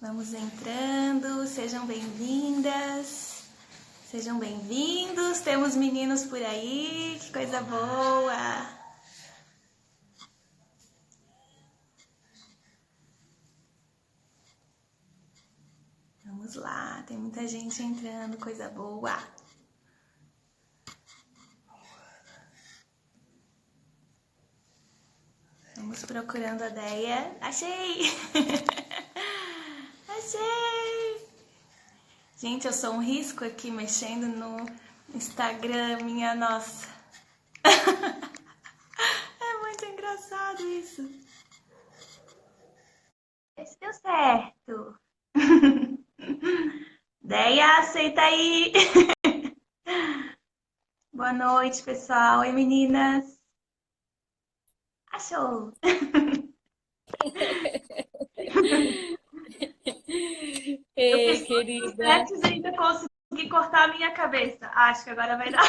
Vamos entrando, sejam bem-vindas, sejam bem-vindos. Temos meninos por aí, que coisa boa! Vamos lá, tem muita gente entrando, coisa boa! Vamos procurando a Deia. Achei! Achei! Gente, eu sou um risco aqui mexendo no Instagram, minha nossa. É muito engraçado isso. Esse deu certo. Deia, aceita aí. Boa noite, pessoal. Oi, meninas. Achou. Eu Ei, fiz todos os querida. testes e ainda consegui cortar a minha cabeça. Acho que agora vai dar.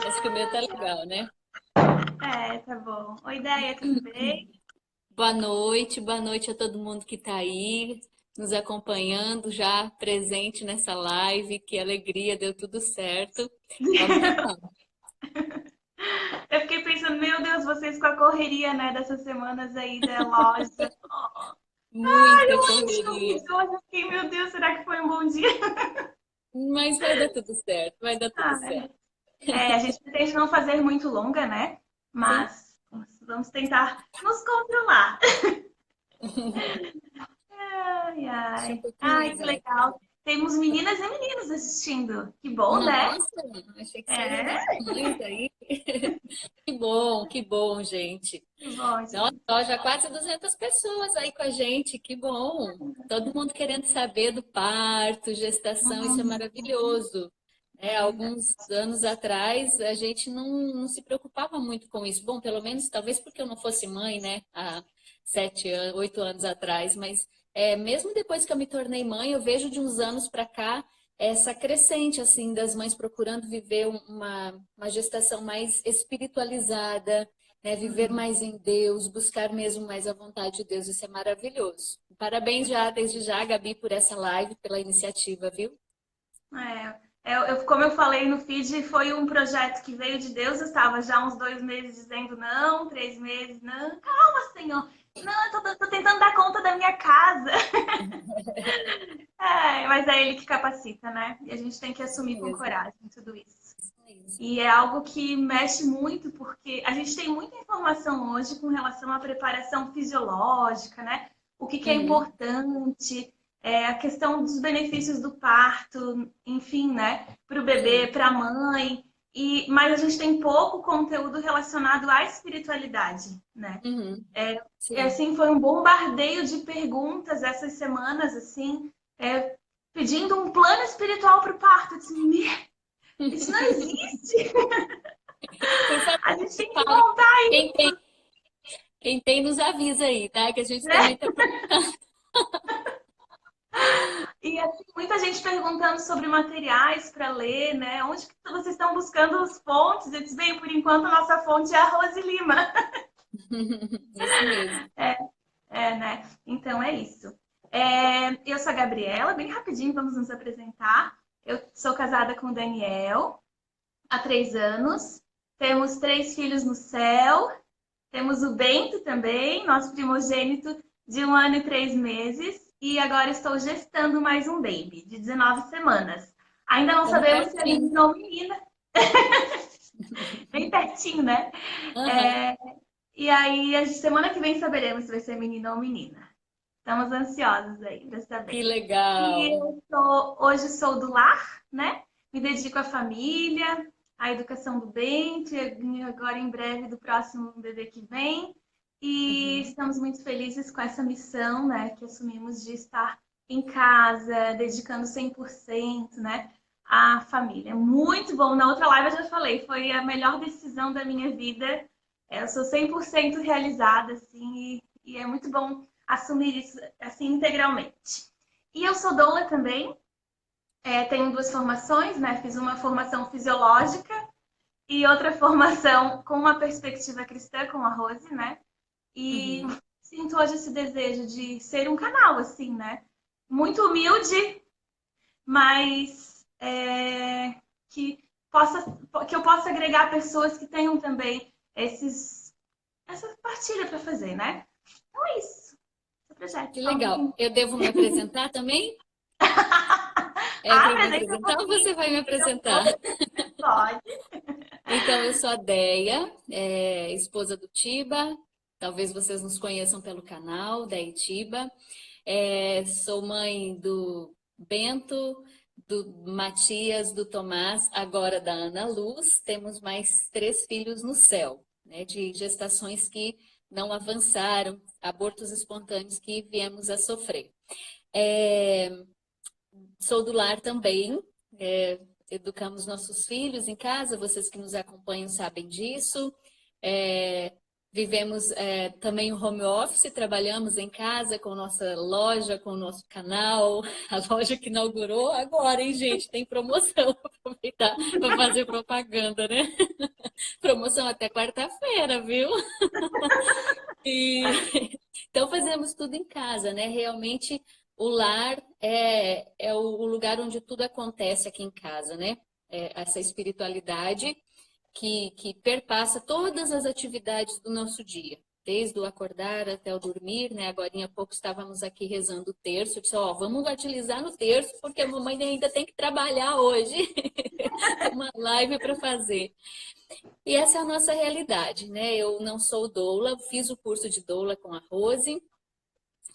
Acho que o meu tá legal, né? É, tá bom. Oi, Deia, tudo bem? Boa noite a todo mundo que tá aí, nos acompanhando, já presente nessa live. Que alegria, deu tudo certo. Vamos que vamos. Eu fiquei pensando, meu Deus, vocês com a correria, né, dessas semanas aí da loja. Ai, Muita hoje eu vi correria, hoje, eu fiquei, meu Deus, será que foi um bom dia? mas vai dar tudo certo, vai dar tudo Ai. certo. É, a gente pretende não fazer muito longa, né? Sim? Mas vamos tentar nos controlar. Ai, Deixa um ai. pouquinho Ai, mais que alto. legal. Temos meninas e meninos assistindo. Que bom, né? Nossa, achei que só iam É, as mães aí. Que bom, gente. que bom, Nossa, gente. ó, já quase 200 pessoas aí com a gente, que bom. Todo mundo querendo saber do parto, gestação, isso é maravilhoso. É, Verdade. alguns anos atrás a gente não se preocupava muito com isso. Bom, pelo menos talvez porque eu não fosse mãe, né, há 7 anos, 8 anos atrás, mas mesmo depois que eu me tornei mãe, eu vejo de uns anos para cá essa crescente assim das mães procurando viver uma gestação mais espiritualizada, né? Viver Uhum. mais em Deus, buscar mesmo mais a vontade de Deus, isso é maravilhoso. Parabéns já, desde já, Gabi, por essa live, pela iniciativa, viu? Como eu falei no feed, foi um projeto que veio de Deus. Eu estava já há uns 2 meses dizendo não, 3 meses, não. Calma, Senhor. Não, tô tentando dar conta da minha casa. É, mas é Ele que capacita, né? E a gente tem que Isso assumir com mesmo, coragem tudo isso. isso mesmo. E é algo que mexe muito, porque a gente tem muita informação hoje com relação à preparação fisiológica, né? O que é Uhum, importante, a questão dos benefícios do parto, enfim, né? Para o bebê, sim, para a mãe. Mas a gente tem pouco conteúdo relacionado à espiritualidade, né? uhum, sim. Assim, foi um bombardeio de perguntas essas semanas, assim, pedindo um plano espiritual para o parto. Eu disse, isso não existe. Por A favor, gente tem que fale. montar Quem tem, isso, quem tem nos avisa aí, tá? Que a gente também né? está precisando. E assim, muita gente perguntando sobre materiais para ler, né? Onde que vocês estão buscando as fontes? Eu disse, bem, por enquanto a nossa fonte é a Rose Lima. Isso mesmo. Né? Então é isso. Eu sou a Gabriela, bem rapidinho vamos nos apresentar. Eu sou casada com o Daniel há 3 anos. Temos 3 filhos no céu. Temos o Bento também, nosso primogênito de 1 ano e 3 meses. E agora estou gestando mais um baby de 19 semanas. Ainda não Estamos sabemos se é pertinho. menino ou menina, bem pertinho, né? Aham. É, e aí, a semana que vem saberemos se vai ser menino ou menina. Estamos ansiosos aí para Que saber. E legal. hoje sou do lar, né? Me dedico à família, à educação do Bento, e agora em breve do próximo bebê que vem. E Uhum. estamos muito felizes com essa missão, né, que assumimos de estar em casa, dedicando 100%, né, à família. Muito bom. Na outra live eu já falei, foi a melhor decisão da minha vida. Eu sou 100% realizada, assim, e é muito bom assumir isso assim integralmente. E eu sou doula também, tenho 2 formações, né? Fiz uma formação fisiológica e outra formação com uma perspectiva cristã, com a Rose, né? E Uhum. sinto muito hoje esse desejo de ser um canal, assim, né? Muito humilde, mas que eu possa agregar pessoas que tenham também essa partilha para fazer, né? Então é isso. Esse projeto. Que Só um legal. pouquinho. Eu devo me apresentar também? É para eu me Apresenta um apresentar ou pouquinho. você vai me apresentar? Pode. Então, eu sou a Deia, esposa do Tiba. Talvez vocês nos conheçam pelo canal da Itiba. Sou mãe do Bento, do Matias, do Tomás, agora da Ana Luz. Temos mais 3 filhos no céu, né, de gestações que não avançaram, abortos espontâneos que viemos a sofrer. Sou do lar também, educamos nossos filhos em casa, vocês que nos acompanham sabem disso. É, Vivemos também o home office, trabalhamos em casa com nossa loja, com o nosso canal, a loja que inaugurou agora, hein, gente? Tem promoção, vou aproveitar para fazer propaganda, né? Promoção até quarta-feira, viu? E então fazemos tudo em casa, né? Realmente o lar é o lugar onde tudo acontece aqui em casa, né? Essa espiritualidade que perpassa todas as atividades do nosso dia, desde o acordar até o dormir, né? Agora há pouco estávamos aqui rezando o terço, eu disse, ó, vamos utilizar no terço, porque a mamãe ainda tem que trabalhar hoje, tem uma live para fazer. E essa é a nossa realidade, né? Eu não sou doula, fiz o curso de doula com a Rose,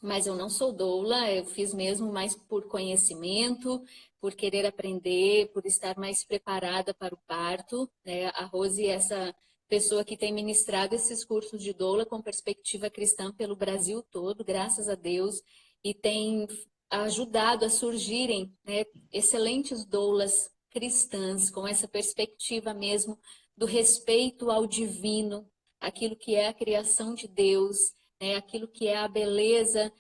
mas eu não sou doula, eu fiz mesmo mais por conhecimento, por querer aprender, por estar mais preparada para o parto, né? A Rose é essa pessoa que tem ministrado esses cursos de doula com perspectiva cristã pelo Brasil todo, graças a Deus, e tem ajudado a surgirem, né, excelentes doulas cristãs com essa perspectiva mesmo do respeito ao divino, aquilo que é a criação de Deus, aquilo que é a beleza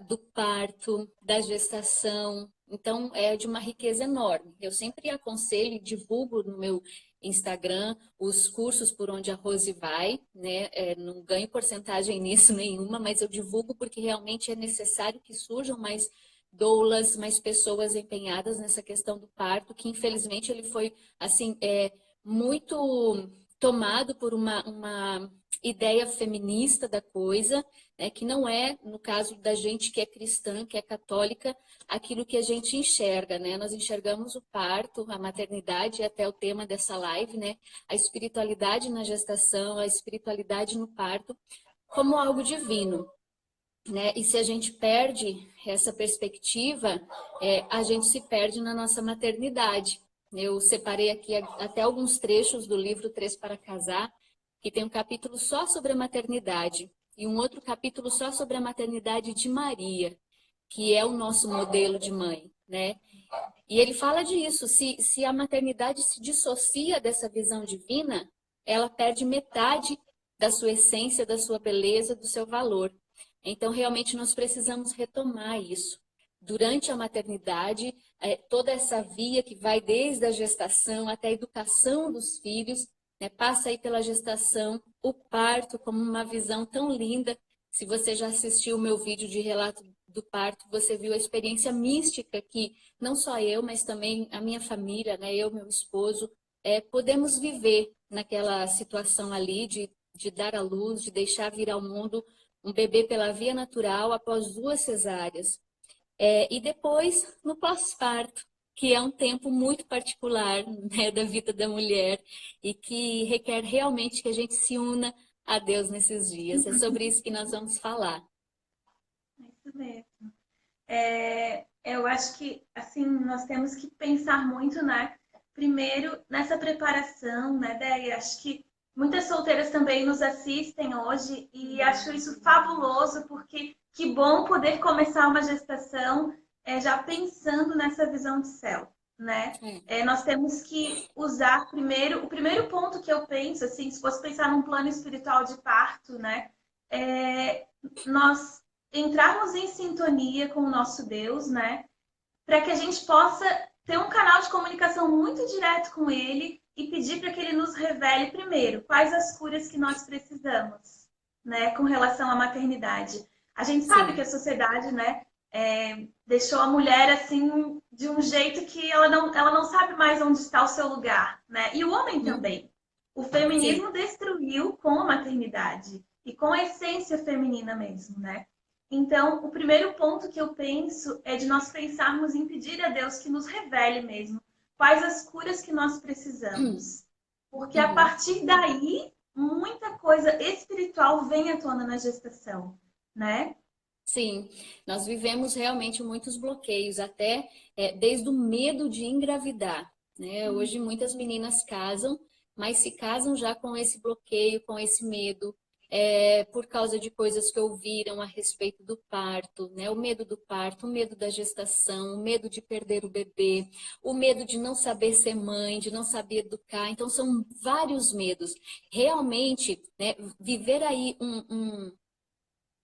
do parto, da gestação. Então, é de uma riqueza enorme. Eu sempre aconselho e divulgo no meu Instagram os cursos por onde a Rose vai, né? Não ganho porcentagem nisso nenhuma, mas eu divulgo porque realmente é necessário que surjam mais doulas, mais pessoas empenhadas nessa questão do parto, que infelizmente ele foi, assim, muito tomado por uma ideia feminista da coisa, né, que não é, no caso da gente que é cristã, que é católica, aquilo que a gente enxerga, né? Nós enxergamos o parto, a maternidade, até o tema dessa live, né? A espiritualidade na gestação, a espiritualidade no parto, como algo divino, né? E se a gente perde essa perspectiva, a gente se perde na nossa maternidade. Eu separei aqui até alguns trechos do livro Três para Casar, que tem um capítulo só sobre a maternidade e um outro capítulo só sobre a maternidade de Maria, que é o nosso modelo de mãe, né? E ele fala disso, se a maternidade se dissocia dessa visão divina, ela perde metade da sua essência, da sua beleza, do seu valor. Então, realmente, nós precisamos retomar isso. Durante a maternidade, toda essa via que vai desde a gestação até a educação dos filhos, né, passa aí pela gestação, o parto como uma visão tão linda. Se você já assistiu o meu vídeo de relato do parto, você viu a experiência mística que não só eu, mas também a minha família, né, eu, meu esposo, podemos viver naquela situação ali de dar à luz, de deixar vir ao mundo um bebê pela via natural após 2 cesáreas. E depois, no pós-parto, que é um tempo muito particular, né, da vida da mulher e que requer realmente que a gente se una a Deus nesses dias. É sobre isso que nós vamos falar. É isso mesmo. Eu acho que, assim, nós temos que pensar muito, né? Primeiro, nessa preparação, né, Déia? Acho que muitas solteiras também nos assistem hoje e acho isso fabuloso, porque que bom poder começar uma gestação já pensando nessa visão de céu, né? Nós temos que usar primeiro, o primeiro ponto que eu penso, assim, se fosse pensar num plano espiritual de parto, né? Nós entrarmos em sintonia com o nosso Deus, né? Para que a gente possa ter um canal de comunicação muito direto com Ele e pedir para que Ele nos revele primeiro quais as curas que nós precisamos, né? Com relação à maternidade. A gente sabe que Sim. a sociedade, né, deixou a mulher assim de um jeito que ela não sabe mais onde está o seu lugar, né? E o homem Uhum. também. O Sim. feminismo destruiu com a maternidade e com a essência feminina mesmo, né? Então, o primeiro ponto que eu penso é de nós pensarmos em pedir a Deus que nos revele mesmo quais as curas que nós precisamos. Porque a Uhum. partir daí, muita coisa espiritual vem à tona na gestação, né? Sim, nós vivemos realmente muitos bloqueios, até desde o medo de engravidar, né? Hoje muitas meninas casam, mas se casam já com esse bloqueio, com esse medo, por causa de coisas que ouviram a respeito do parto, né? O medo do parto, o medo da gestação, o medo de perder o bebê, o medo de não saber ser mãe, de não saber educar. Então, são vários medos. Realmente, né, viver aí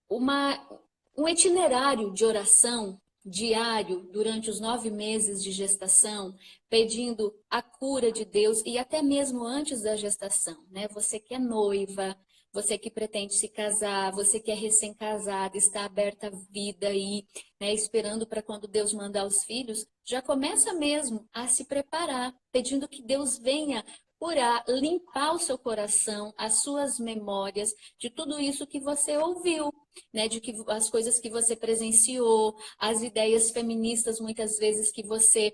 uma, um itinerário de oração diário durante os 9 meses de gestação, pedindo a cura de Deus e até mesmo antes da gestação, né? Você que é noiva, você que pretende se casar, você que é recém-casada, está aberta à vida aí, né? Esperando para quando Deus mandar os filhos, já começa mesmo a se preparar, pedindo que Deus venha curar, limpar o seu coração, as suas memórias, de tudo isso que você ouviu, né, de que as coisas que você presenciou, as ideias feministas muitas vezes que você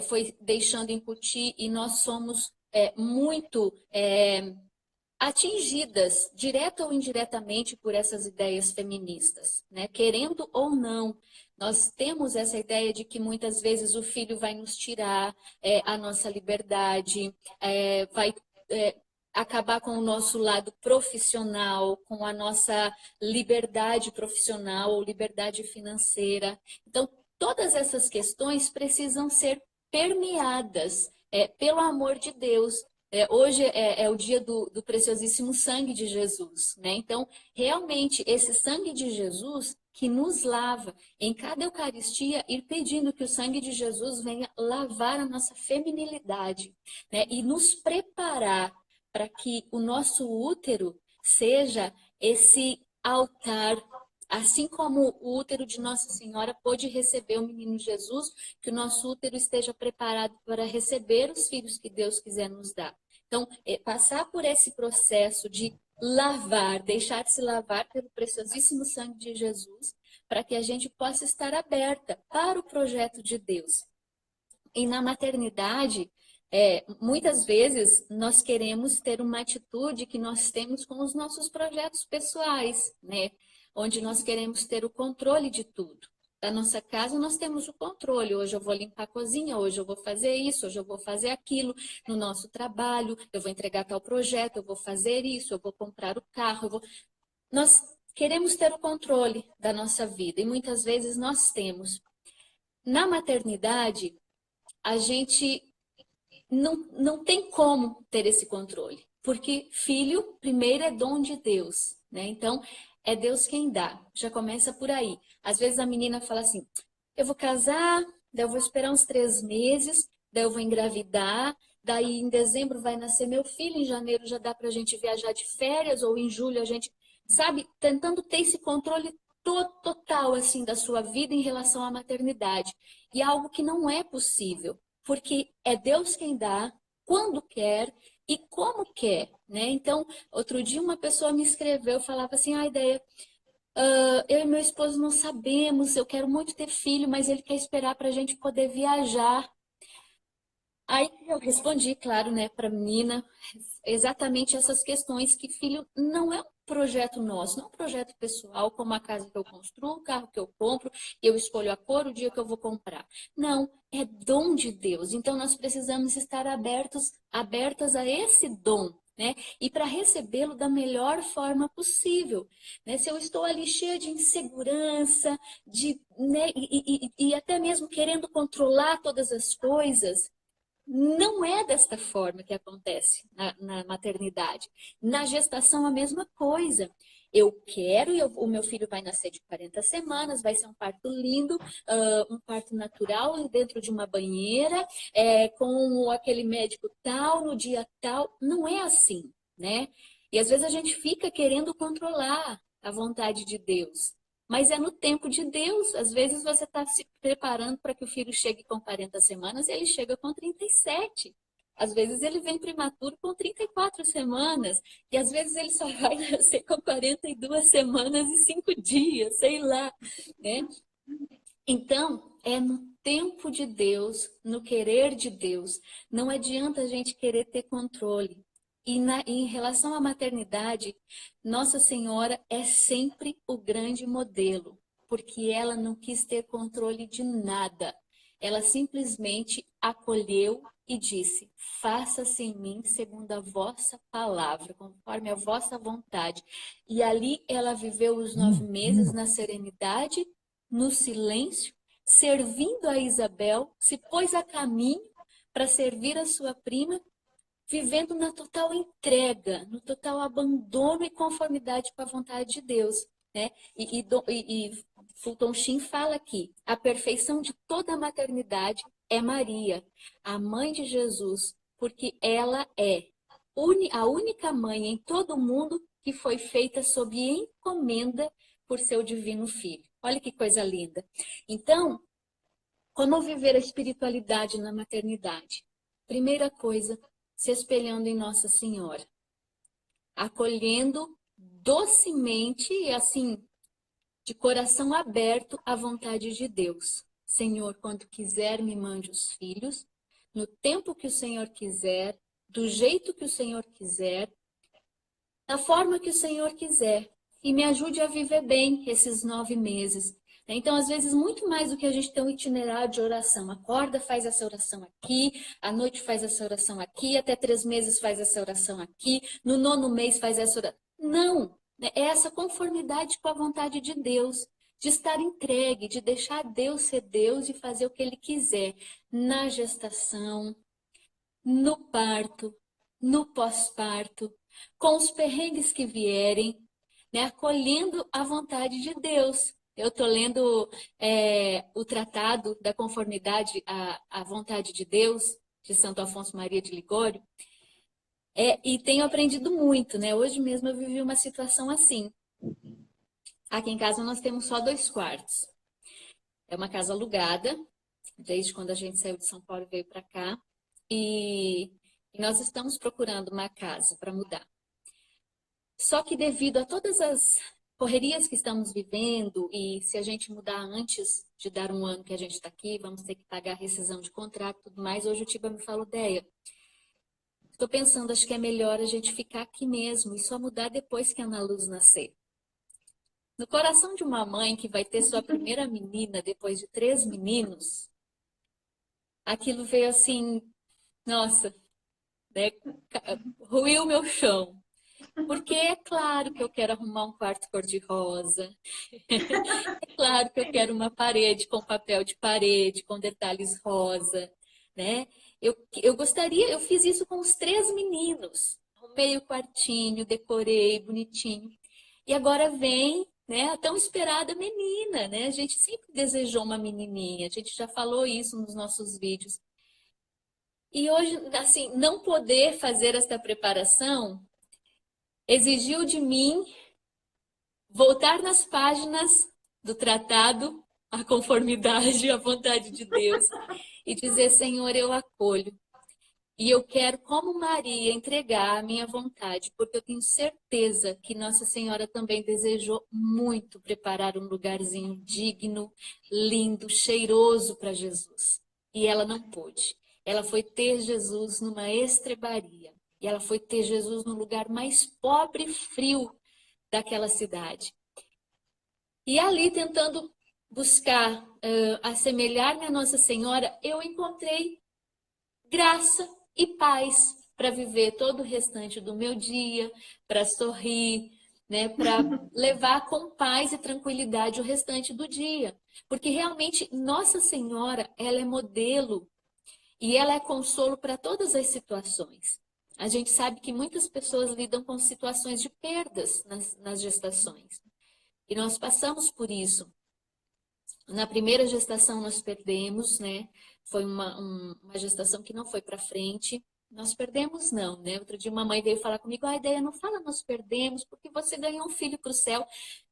foi deixando incutir e nós somos muito atingidas, direta ou indiretamente, por essas ideias feministas, né? Querendo ou não, nós temos essa ideia de que muitas vezes o filho vai nos tirar a nossa liberdade, vai acabar com o nosso lado profissional, com a nossa liberdade profissional ou liberdade financeira. Então, todas essas questões precisam ser permeadas pelo amor de Deus. Hoje é o dia do preciosíssimo sangue de Jesus, né? Então, realmente, esse sangue de Jesus que nos lava, em cada Eucaristia, ir pedindo que o sangue de Jesus venha lavar a nossa feminilidade, né? E nos preparar para que o nosso útero seja esse altar, assim como o útero de Nossa Senhora pôde receber o menino Jesus, que o nosso útero esteja preparado para receber os filhos que Deus quiser nos dar. Então, passar por esse processo de lavar, deixar de se lavar pelo preciosíssimo sangue de Jesus, para que a gente possa estar aberta para o projeto de Deus. E na maternidade, muitas vezes nós queremos ter uma atitude que nós temos com os nossos projetos pessoais, né? Onde nós queremos ter o controle de tudo. Da nossa casa nós temos o controle. Hoje eu vou limpar a cozinha, hoje eu vou fazer isso, hoje eu vou fazer aquilo. No nosso trabalho, eu vou entregar tal projeto, eu vou fazer isso, eu vou comprar o carro, Nós queremos ter o controle da nossa vida e muitas vezes nós temos. Na maternidade, a gente não tem como ter esse controle, porque filho, primeiro, é dom de Deus, né? Então, é Deus quem dá, já começa por aí. Às vezes a menina fala assim, eu vou casar, daí eu vou esperar uns 3 meses, daí eu vou engravidar, daí em dezembro vai nascer meu filho, em janeiro já dá pra gente viajar de férias, ou em julho a gente, sabe, tentando ter esse controle total, assim, da sua vida em relação à maternidade. E é algo que não é possível, porque é Deus quem dá, quando quer e como quer, né? Então, outro dia uma pessoa me escreveu, falava assim, a ideia, eu e meu esposo não sabemos, eu quero muito ter filho, mas ele quer esperar para a gente poder viajar. Aí eu respondi, claro, né, para a menina, exatamente essas questões, que filho não é um projeto nosso, não é um projeto pessoal, como a casa que eu construo, o carro que eu compro, eu escolho a cor, o dia que eu vou comprar. Não, é dom de Deus. Então nós precisamos estar abertas a esse dom, né? E para recebê-lo da melhor forma possível, né? Se eu estou ali cheia de insegurança, né, e até mesmo querendo controlar todas as coisas, não é desta forma que acontece na maternidade. Na gestação, a mesma coisa. Eu quero, o meu filho vai nascer de 40 semanas, vai ser um parto lindo, um parto natural dentro de uma banheira, com aquele médico tal, no dia tal. Não é assim, né? E às vezes a gente fica querendo controlar a vontade de Deus. mas é no tempo de Deus. Às vezes você está se preparando para que o filho chegue com 40 semanas e ele chega com 37. Às vezes ele vem prematuro com 34 semanas. E às vezes ele só vai nascer com 42 semanas e 5 dias, sei lá, né? Então, é no tempo de Deus, no querer de Deus. Não adianta a gente querer ter controle. Em relação à maternidade, Nossa Senhora é sempre o grande modelo, porque ela não quis ter controle de nada. Ela simplesmente acolheu e disse: faça-se em mim segundo a vossa palavra, conforme a vossa vontade. E ali ela viveu os 9 meses na serenidade, no silêncio, servindo a Isabel, se pôs a caminho para servir a sua prima, vivendo na total entrega, no total abandono e conformidade com a vontade de Deus, né? E Fulton Sheen fala aqui: a perfeição de toda a maternidade é Maria, a mãe de Jesus, porque ela é a única mãe em todo o mundo que foi feita sob encomenda por seu divino Filho. Olha que coisa linda. Então, como viver a espiritualidade na maternidade? Primeira coisa, se espelhando em Nossa Senhora, acolhendo docemente e assim, de coração aberto à vontade de Deus. Senhor, quando quiser, me mande os filhos, no tempo que o Senhor quiser, do jeito que o Senhor quiser, da forma que o Senhor quiser, e me ajude a viver bem esses 9 meses. Então, às vezes, muito mais do que a gente tem um itinerário de oração. Acorda, faz essa oração aqui, à noite faz essa oração aqui, até 3 meses faz essa oração aqui, no 9º mês faz essa oração. Não, é essa conformidade com a vontade de Deus, de estar entregue, de deixar Deus ser Deus e fazer o que Ele quiser, na gestação, no parto, no pós-parto, com os perrengues que vierem, né, acolhendo a vontade de Deus. Eu estou lendo o Tratado da Conformidade à Vontade de Deus, de Santo Afonso Maria de Ligório, e tenho aprendido muito, né? Hoje mesmo eu vivi uma situação assim. Aqui em casa nós temos só 2 quartos. É uma casa alugada, desde quando a gente saiu de São Paulo e veio para cá. E nós estamos procurando uma casa para mudar. Só que devido a todas as correrias que estamos vivendo, e se a gente mudar antes de dar 1 ano que a gente está aqui, vamos ter que pagar rescisão de contrato e tudo mais, hoje o Tiba me falou: Deia, estou pensando, acho que é melhor a gente ficar aqui mesmo e só mudar depois que a Ana Luz nascer. No coração de uma mãe que vai ter sua primeira menina depois de 3 meninos, aquilo veio assim, nossa, né, ruiu o meu chão. Porque é claro que eu quero arrumar um quarto cor-de-rosa. É claro que eu quero uma parede com papel de parede, com detalhes rosa, né? Eu gostaria, eu fiz isso com os 3 meninos. Arrumei o quartinho, decorei bonitinho. E agora vem, né, a tão esperada menina, né? A gente sempre desejou uma menininha, a gente já falou isso nos nossos vídeos. E hoje, assim, não poder fazer essa preparação exigiu de mim voltar nas páginas do tratado, a conformidade, a vontade de Deus, e dizer: Senhor, eu acolho. E eu quero, como Maria, entregar a minha vontade, porque eu tenho certeza que Nossa Senhora também desejou muito preparar um lugarzinho digno, lindo, cheiroso para Jesus. E ela não pôde. Ela foi ter Jesus numa estrebaria. E ela foi ter Jesus no lugar mais pobre e frio daquela cidade. E ali, tentando buscar assemelhar-me a Nossa Senhora, eu encontrei graça e paz para viver todo o restante do meu dia, para sorrir, né, para levar com paz e tranquilidade o restante do dia. Porque realmente Nossa Senhora, ela é modelo e ela é consolo para todas as situações. A gente sabe que muitas pessoas lidam com situações de perdas nas gestações. E nós passamos por isso. Na primeira gestação nós perdemos, né? Foi uma gestação que não foi para frente. Nós perdemos não, né? Outro dia uma mãe veio falar comigo: a ideia não fala nós perdemos porque você ganhou um filho para o céu.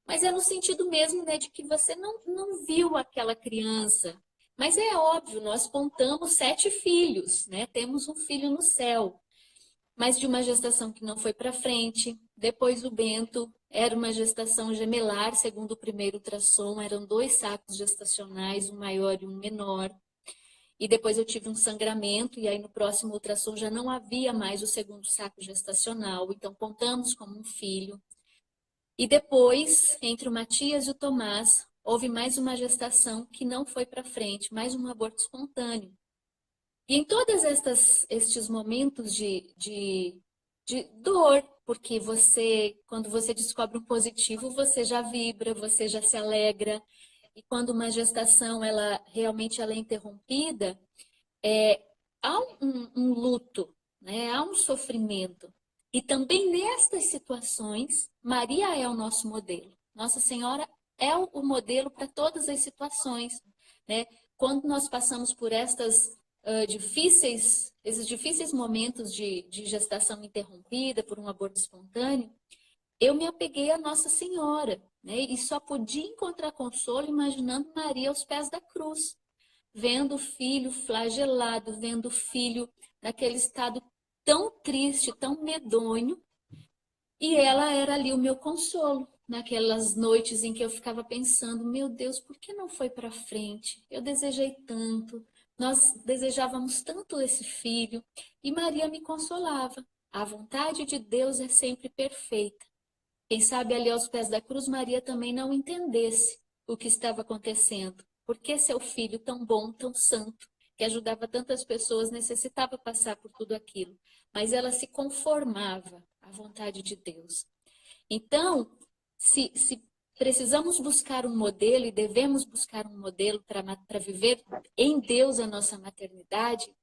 Mas é no sentido mesmo, né, de que você não viu aquela criança. Mas é óbvio, nós contamos 7 filhos, né? Temos um filho no céu, mas de uma gestação que não foi para frente. Depois o Bento era uma gestação gemelar, segundo o primeiro ultrassom, eram 2 sacos gestacionais, um maior e um menor. E depois eu tive um sangramento, e aí no próximo ultrassom já não havia mais o segundo saco gestacional, então contamos como um filho. E depois, entre o Matias e o Tomás, houve mais uma gestação que não foi para frente, mais um aborto espontâneo. E em todos estes momentos de dor, porque você, quando você descobre um positivo, você já vibra, você já se alegra. E quando uma gestação ela realmente ela é interrompida, há um luto, né? Há um sofrimento. E também nestas situações, Maria é o nosso modelo. Nossa Senhora é o modelo para todas as situações, né? Quando nós passamos por esses difíceis momentos de gestação interrompida por um aborto espontâneo, eu me apeguei à Nossa Senhora, né? E só podia encontrar consolo imaginando Maria aos pés da cruz, vendo o filho flagelado, vendo o filho naquele estado tão triste, tão medonho, e ela era ali o meu consolo, naquelas noites em que eu ficava pensando, meu Deus, por que não foi para frente? Eu desejei tanto, nós desejávamos tanto esse filho, e Maria me consolava. A vontade de Deus é sempre perfeita. Quem sabe ali aos pés da cruz, Maria também não entendesse o que estava acontecendo. Por que seu filho tão bom, tão santo, que ajudava tantas pessoas, necessitava passar por tudo aquilo? Mas ela se conformava à vontade de Deus. Então, se precisamos buscar um modelo e devemos buscar um modelo para viver em Deus a nossa maternidade,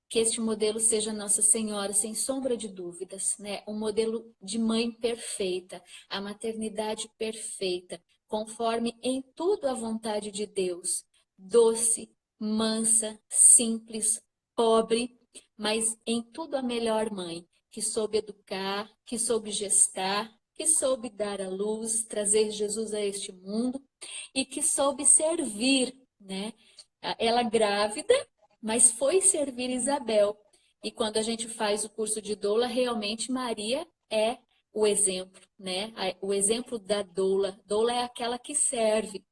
que este modelo seja Nossa Senhora, sem sombra de dúvidas, né? Um modelo de mãe perfeita, a maternidade perfeita, conforme em tudo a vontade de Deus, doce, mansa, simples, pobre, mas em tudo a melhor mãe, que soube educar, que soube gestar, que soube dar à luz, trazer Jesus a este mundo e que soube servir, né? Ela grávida, mas foi servir Isabel. E quando a gente faz o curso de doula, realmente Maria é o exemplo, né? O exemplo da doula. Doula é aquela que serve.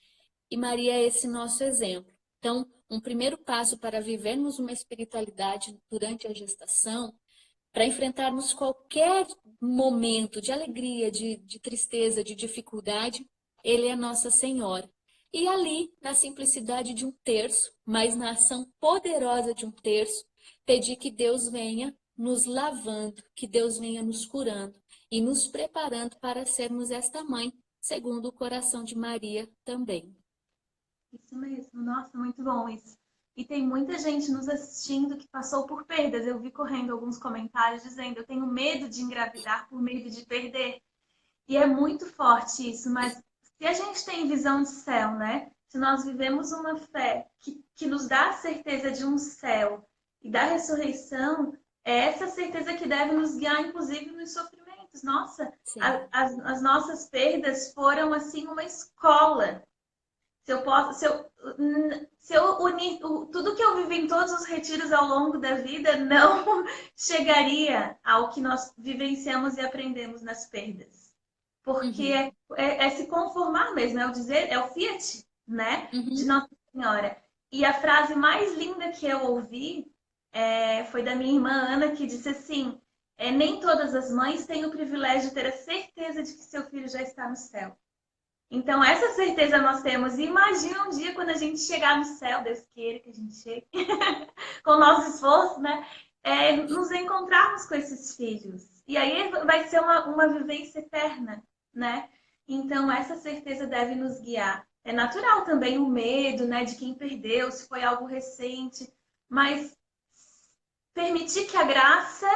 E Maria é esse nosso exemplo. Então, um primeiro passo para vivermos uma espiritualidade durante a gestação, para enfrentarmos qualquer momento de alegria, de tristeza, de dificuldade, ele é Nossa Senhora. E ali, na simplicidade de um terço, mas na ação poderosa de um terço, pedir que Deus venha nos lavando, que Deus venha nos curando e nos preparando para sermos esta mãe, segundo o coração de Maria também. Isso mesmo, nossa, muito bom isso. E tem muita gente nos assistindo que passou por perdas. Eu vi correndo alguns comentários dizendo: eu tenho medo de engravidar por medo de perder. E é muito forte isso, mas se a gente tem visão de céu, né? Se nós vivemos uma fé que nos dá a certeza de um céu e da ressurreição, é essa certeza que deve nos guiar, inclusive, nos sofrimentos. Nossa, Sim. as nossas perdas foram, assim, uma escola. Se eu posso, se eu unir tudo que eu vivi em todos os retiros ao longo da vida, não chegaria ao que nós vivenciamos e aprendemos nas perdas. Porque Uhum. é se conformar mesmo, é o dizer, é o fiat, né, de Uhum. Nossa Senhora. E a frase mais linda que eu ouvi foi da minha irmã Ana, que disse assim: nem todas as mães têm o privilégio de ter a certeza de que seu filho já está no céu. Então, essa certeza nós temos. E imagina um dia quando a gente chegar no céu, Deus queira que a gente chegue, com o nosso esforço, né? Nos encontrarmos com esses filhos. E aí vai ser uma vivência eterna, né? Então, essa certeza deve nos guiar. É natural também o medo, né, de quem perdeu, se foi algo recente, mas permitir que a graça,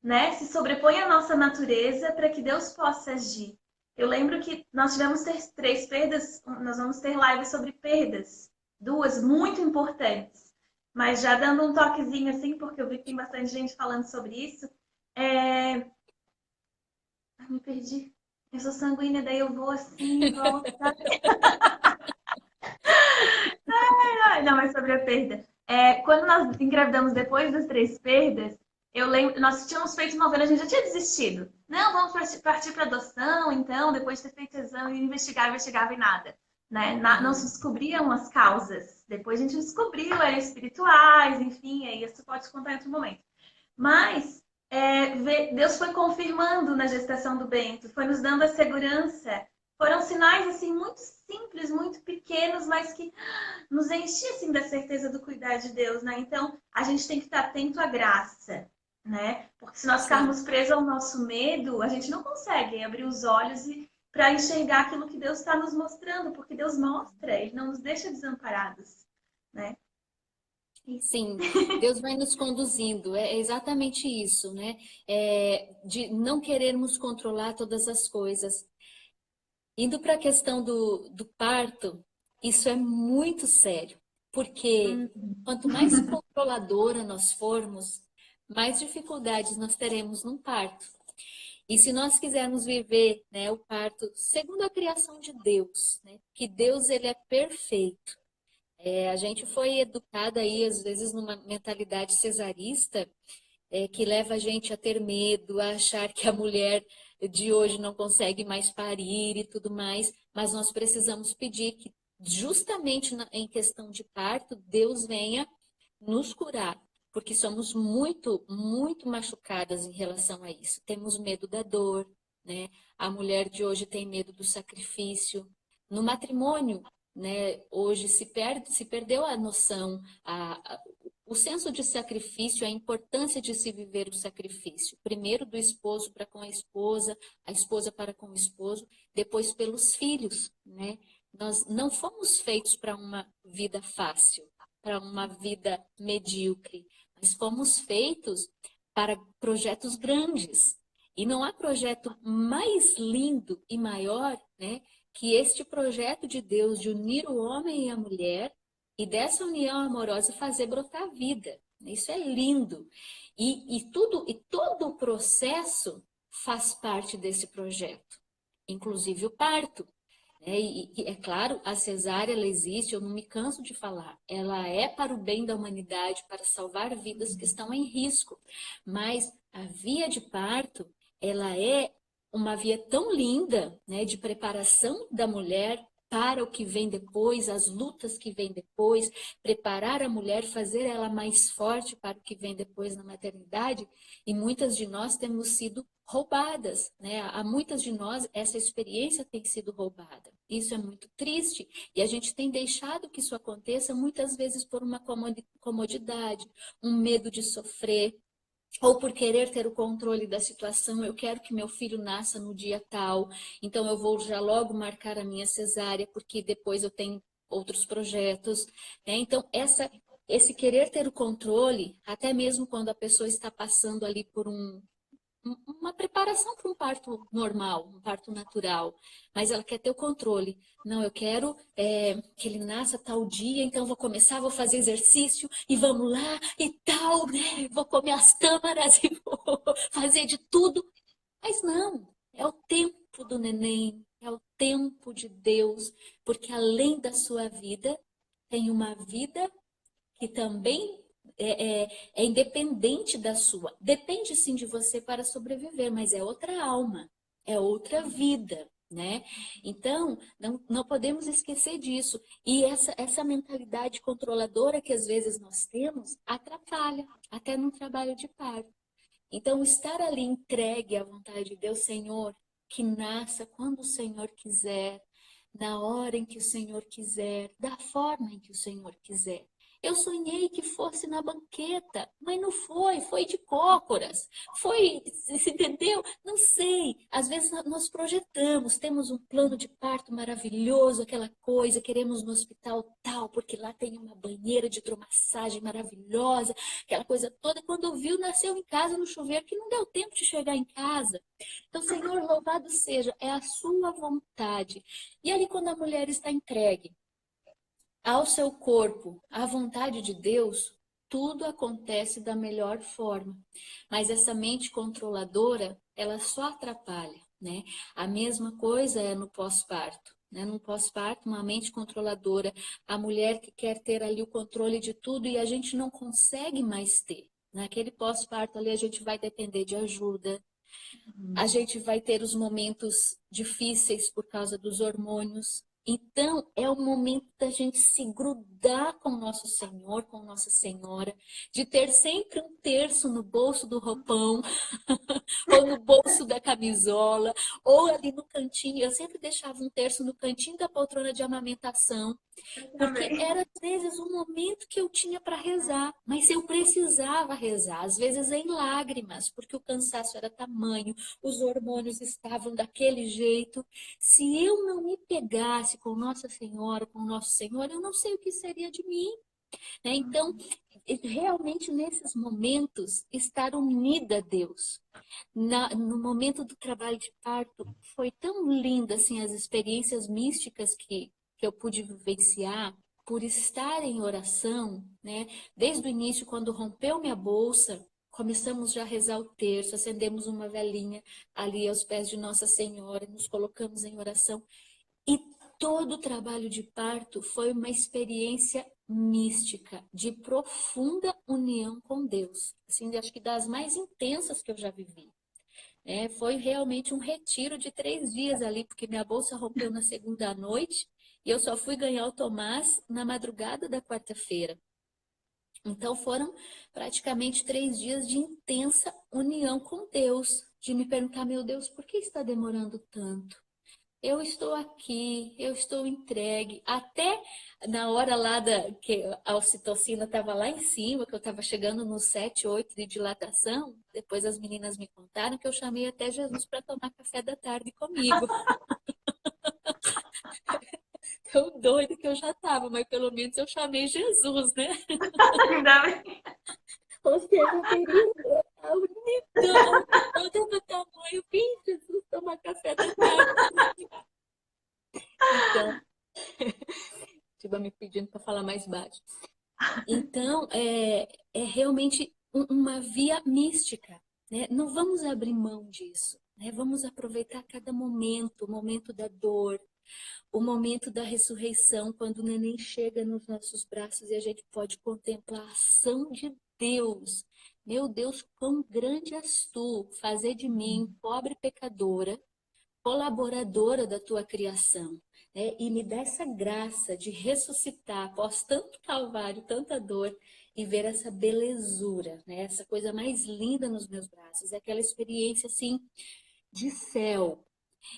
né, se sobreponha à nossa natureza para que Deus possa agir. Eu lembro que nós tivemos 3 perdas, nós vamos ter lives sobre perdas, 2 muito importantes. Mas já dando um toquezinho assim, porque eu vi que tem bastante gente falando sobre isso. Ai, me perdi. Eu sou sanguínea, daí eu vou assim, volto, sabe? Ai, não, mas sobre a perda. Quando nós engravidamos depois das 3 perdas, eu lembro, nós tínhamos feito novena, a gente já tinha desistido. Não, vamos partir para adoção, então, depois de ter feito exame, investigava e nada. Né? Não se Uhum. descobriam as causas. Depois a gente descobriu, eram espirituais, enfim, aí isso pode contar em outro momento. Mas Deus foi confirmando na gestação do Bento, foi nos dando a segurança. Foram sinais assim muito simples, muito pequenos, mas que nos enchiam assim da certeza do cuidar de Deus, né? Então, a gente tem que estar atento à graça, né? Porque se nós Sim. ficarmos presos ao nosso medo, a gente não consegue abrir os olhos e para enxergar aquilo que Deus está nos mostrando, porque Deus mostra, Ele não nos deixa desamparados, né? Isso. Sim, Deus vai nos conduzindo, é exatamente isso, né? De não querermos controlar todas as coisas. Indo para a questão do parto, isso é muito sério, porque Hum. quanto mais controladora nós formos, mais dificuldades nós teremos no parto. E se nós quisermos viver, né, o parto segundo a criação de Deus, né, que Deus ele é perfeito. A gente foi educada aí, às vezes, numa mentalidade cesarista, que leva a gente a ter medo, a achar que a mulher de hoje não consegue mais parir e tudo mais, mas nós precisamos pedir que, justamente em questão de parto, Deus venha nos curar, porque somos muito, muito machucadas em relação a isso. Temos medo da dor, né? A mulher de hoje tem medo do sacrifício. No matrimônio, né, hoje se perdeu a noção, o senso de sacrifício, a importância de se viver o sacrifício. Primeiro do esposo para com a esposa para com o esposo, depois pelos filhos, né? Nós não fomos feitos para uma vida fácil, para uma vida medíocre, mas fomos feitos para projetos grandes. E não há projeto mais lindo e maior, né, que este projeto de Deus de unir o homem e a mulher e dessa união amorosa fazer brotar vida. Isso é lindo. E todo o processo faz parte desse projeto, inclusive o parto. E é claro, a cesárea ela existe, eu não me canso de falar. Ela é para o bem da humanidade, para salvar vidas que estão em risco. Mas a via de parto, ela é uma via tão linda, né, de preparação da mulher para o que vem depois, as lutas que vêm depois, preparar a mulher, fazer ela mais forte para o que vem depois na maternidade. E muitas de nós temos sido roubadas, né? A muitas de nós essa experiência tem sido roubada. Isso é muito triste e a gente tem deixado que isso aconteça muitas vezes por uma comodidade, um medo de sofrer, ou por querer ter o controle da situação. Eu quero que meu filho nasça no dia tal, então eu vou já logo marcar a minha cesárea, porque depois eu tenho outros projetos, né? Então, esse querer ter o controle, até mesmo quando a pessoa está passando ali por uma preparação para um parto normal, um parto natural, mas ela quer ter o controle. Não, eu quero que ele nasça tal dia, então vou começar, vou fazer exercício e vamos lá e tal, né? Vou comer as tâmaras e vou fazer de tudo. Mas não, é o tempo do neném, é o tempo de Deus, porque além da sua vida, tem uma vida que também é independente da sua. Depende sim de você para sobreviver, mas é outra alma, é outra vida, né? Então, não podemos esquecer disso. E essa mentalidade controladora que às vezes nós temos atrapalha, até no trabalho de parto. Então, estar ali entregue à vontade de Deus, Senhor, que nasça quando o Senhor quiser, na hora em que o Senhor quiser, da forma em que o Senhor quiser. Eu sonhei que fosse na banqueta, mas não foi, foi de cócoras. Foi, você entendeu? Não sei. Às vezes nós projetamos, temos um plano de parto maravilhoso, aquela coisa, queremos no hospital tal, porque lá tem uma banheira de hidromassagem maravilhosa, aquela coisa toda. Quando viu, nasceu em casa no chuveiro, que não deu tempo de chegar em casa. Então, Senhor, louvado seja, é a sua vontade. E ali, quando a mulher está entregue ao seu corpo, à vontade de Deus, tudo acontece da melhor forma. Mas essa mente controladora, ela só atrapalha. né? A mesma coisa é no pós-parto. Né? No pós-parto, uma mente controladora, a mulher que quer ter ali o controle de tudo e a gente não consegue mais ter. Naquele pós-parto ali a gente vai depender de ajuda, a gente vai ter os momentos difíceis por causa dos hormônios. Então, é o momento da gente se grudar com o nosso Senhor, com Nossa Senhora, de ter sempre um terço no bolso do roupão, ou no bolso da camisola, ou ali no cantinho. Eu sempre deixava um terço no cantinho da poltrona de amamentação, porque Também. era às vezes um momento que eu tinha para rezar, mas eu precisava rezar, às vezes em lágrimas, porque o cansaço era tamanho, os hormônios estavam daquele jeito. Se eu não me pegasse com Nossa Senhora, com Nosso Senhor, eu não sei o que seria de mim, né? Então, realmente nesses momentos, estar unida a Deus. No momento do trabalho de parto, foi tão linda assim, as experiências místicas que eu pude vivenciar por estar em oração, né? Desde o início, quando rompeu minha bolsa, começamos já a rezar o terço, acendemos uma velinha ali aos pés de Nossa Senhora, nos colocamos em oração. E todo o trabalho de parto foi uma experiência mística, de profunda união com Deus. Assim, acho que das mais intensas que eu já vivi. Foi realmente um retiro de 3 dias ali, porque minha bolsa rompeu na segunda noite e eu só fui ganhar o Tomás na madrugada da quarta-feira. Então foram praticamente 3 dias de intensa união com Deus, de me perguntar, meu Deus, por que está demorando tanto? Eu estou aqui, eu estou entregue. Até na hora lá que a ocitocina estava lá em cima, que eu estava chegando no 7, 8 de dilatação, depois as meninas me contaram que eu chamei até Jesus para tomar café da tarde comigo. Tão doido que eu já estava, mas pelo menos eu chamei Jesus, né? Ainda bem. Ou seja, eu queria a unidão de todo tamanho. Vem, Jesus, tomar café da tarde. Então, estiver me pedindo para falar mais baixo. Então, é realmente uma via mística, né? Não vamos abrir mão disso, né? Vamos aproveitar cada momento, o momento da dor, o momento da ressurreição, quando o neném chega nos nossos braços e a gente pode contemplar a ação de Deus. Meu Deus, quão grande és tu, fazer de mim, pobre pecadora, colaboradora da tua criação, né? E me dá essa graça de ressuscitar após tanto calvário, tanta dor, e ver essa belezura, né? Essa coisa mais linda nos meus braços, é aquela experiência assim de céu.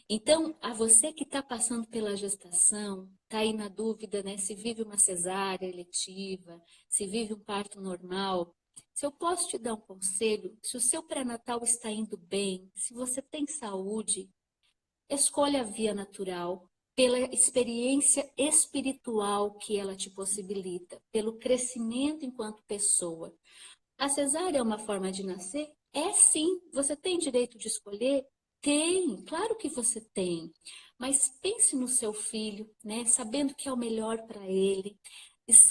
Então, a você que está passando pela gestação, está aí na dúvida, né? Se vive uma cesárea eletiva, se vive um parto normal, se eu posso te dar um conselho, se o seu pré-natal está indo bem, se você tem saúde, escolha a via natural pela experiência espiritual que ela te possibilita, pelo crescimento enquanto pessoa. A cesárea é uma forma de nascer? É sim. Você tem direito de escolher? Tem, claro que você tem. Mas pense no seu filho, né? Sabendo que é o melhor para ele.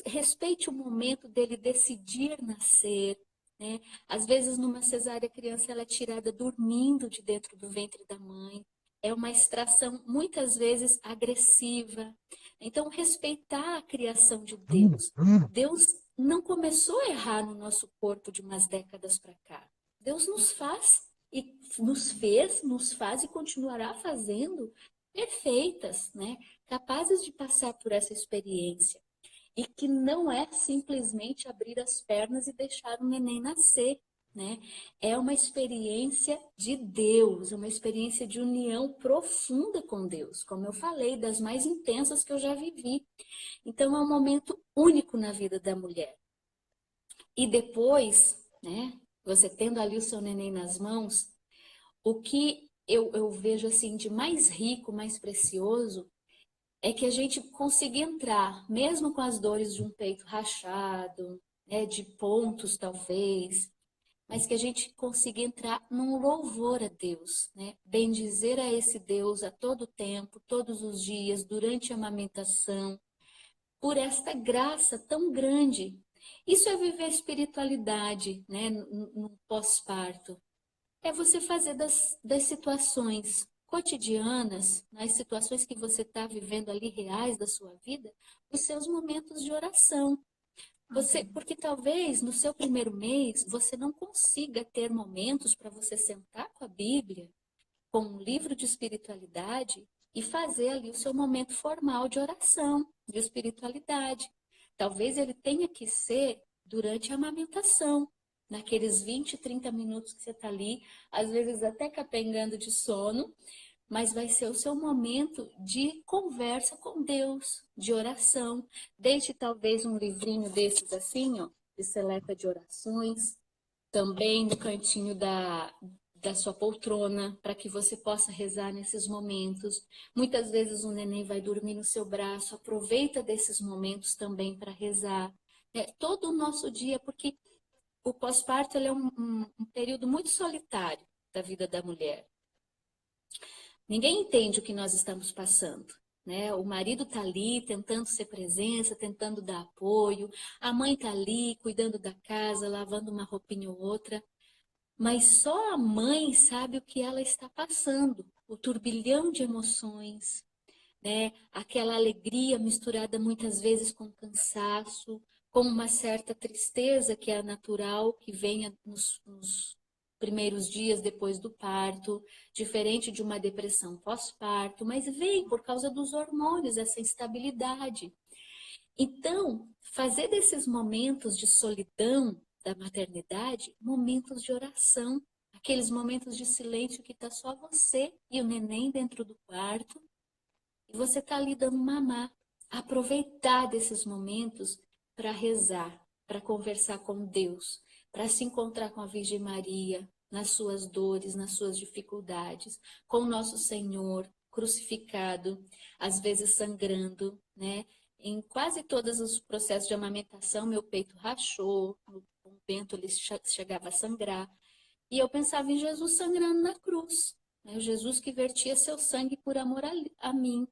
Respeite o momento dele decidir nascer. Né? Às vezes, numa cesárea, a criança ela é tirada dormindo de dentro do ventre da mãe. É uma extração, muitas vezes, agressiva. Então, respeitar a criação de Deus. Deus não começou a errar no nosso corpo de umas décadas para cá. Deus nos faz e nos fez, nos faz e continuará fazendo perfeitas, né? Capazes de passar por essa experiência. E que não é simplesmente abrir as pernas e deixar o neném nascer, né? É uma experiência de Deus, uma experiência de união profunda com Deus, como eu falei, das mais intensas que eu já vivi. Então, é um momento único na vida da mulher. E depois, né, você tendo ali o seu neném nas mãos, o que eu vejo assim de mais rico, mais precioso, é que a gente consiga entrar, mesmo com as dores de um peito rachado, né, de pontos talvez, mas que a gente consiga entrar num louvor a Deus, né? Bendizer a esse Deus a todo tempo, todos os dias, durante a amamentação, por esta graça tão grande. Isso é viver a espiritualidade, né, no pós-parto. É você fazer das situações cotidianas, nas situações que você está vivendo ali reais da sua vida, os seus momentos de oração. Porque talvez no seu primeiro mês você não consiga ter momentos para você sentar com a Bíblia, com um livro de espiritualidade e fazer ali o seu momento formal de oração, de espiritualidade. Talvez ele tenha que ser durante a amamentação, naqueles 20, 30 minutos que você está ali, às vezes até capengando de sono, mas vai ser o seu momento de conversa com Deus, de oração. Deixe talvez um livrinho desses assim, ó, de seleta de orações, também no cantinho da sua poltrona, para que você possa rezar nesses momentos. Muitas vezes o neném vai dormir no seu braço, aproveita desses momentos também para rezar. Todo o nosso dia, porque o pós-parto ele é um período muito solitário da vida da mulher. Ninguém entende o que nós estamos passando, né? O marido está ali tentando ser presença, tentando dar apoio, a mãe está ali cuidando da casa, lavando uma roupinha ou outra, mas só a mãe sabe o que ela está passando, o turbilhão de emoções, né? Aquela alegria misturada muitas vezes com cansaço, com uma certa tristeza que é natural, que venha nos primeiros dias depois do parto, diferente de uma depressão pós-parto, mas vem por causa dos hormônios, essa instabilidade. Então, fazer desses momentos de solidão da maternidade, momentos de oração, aqueles momentos de silêncio que está só você e o neném dentro do quarto, e você está ali dando mamar. Aproveitar desses momentos para rezar, para conversar com Deus, para se encontrar com a Virgem Maria, nas suas dores, nas suas dificuldades, com o nosso Senhor crucificado, às vezes sangrando, né? Em quase todos os processos de amamentação, meu peito rachou, o vento ele chegava a sangrar, e eu pensava em Jesus sangrando na cruz, né? Jesus que vertia seu sangue por amor a mim,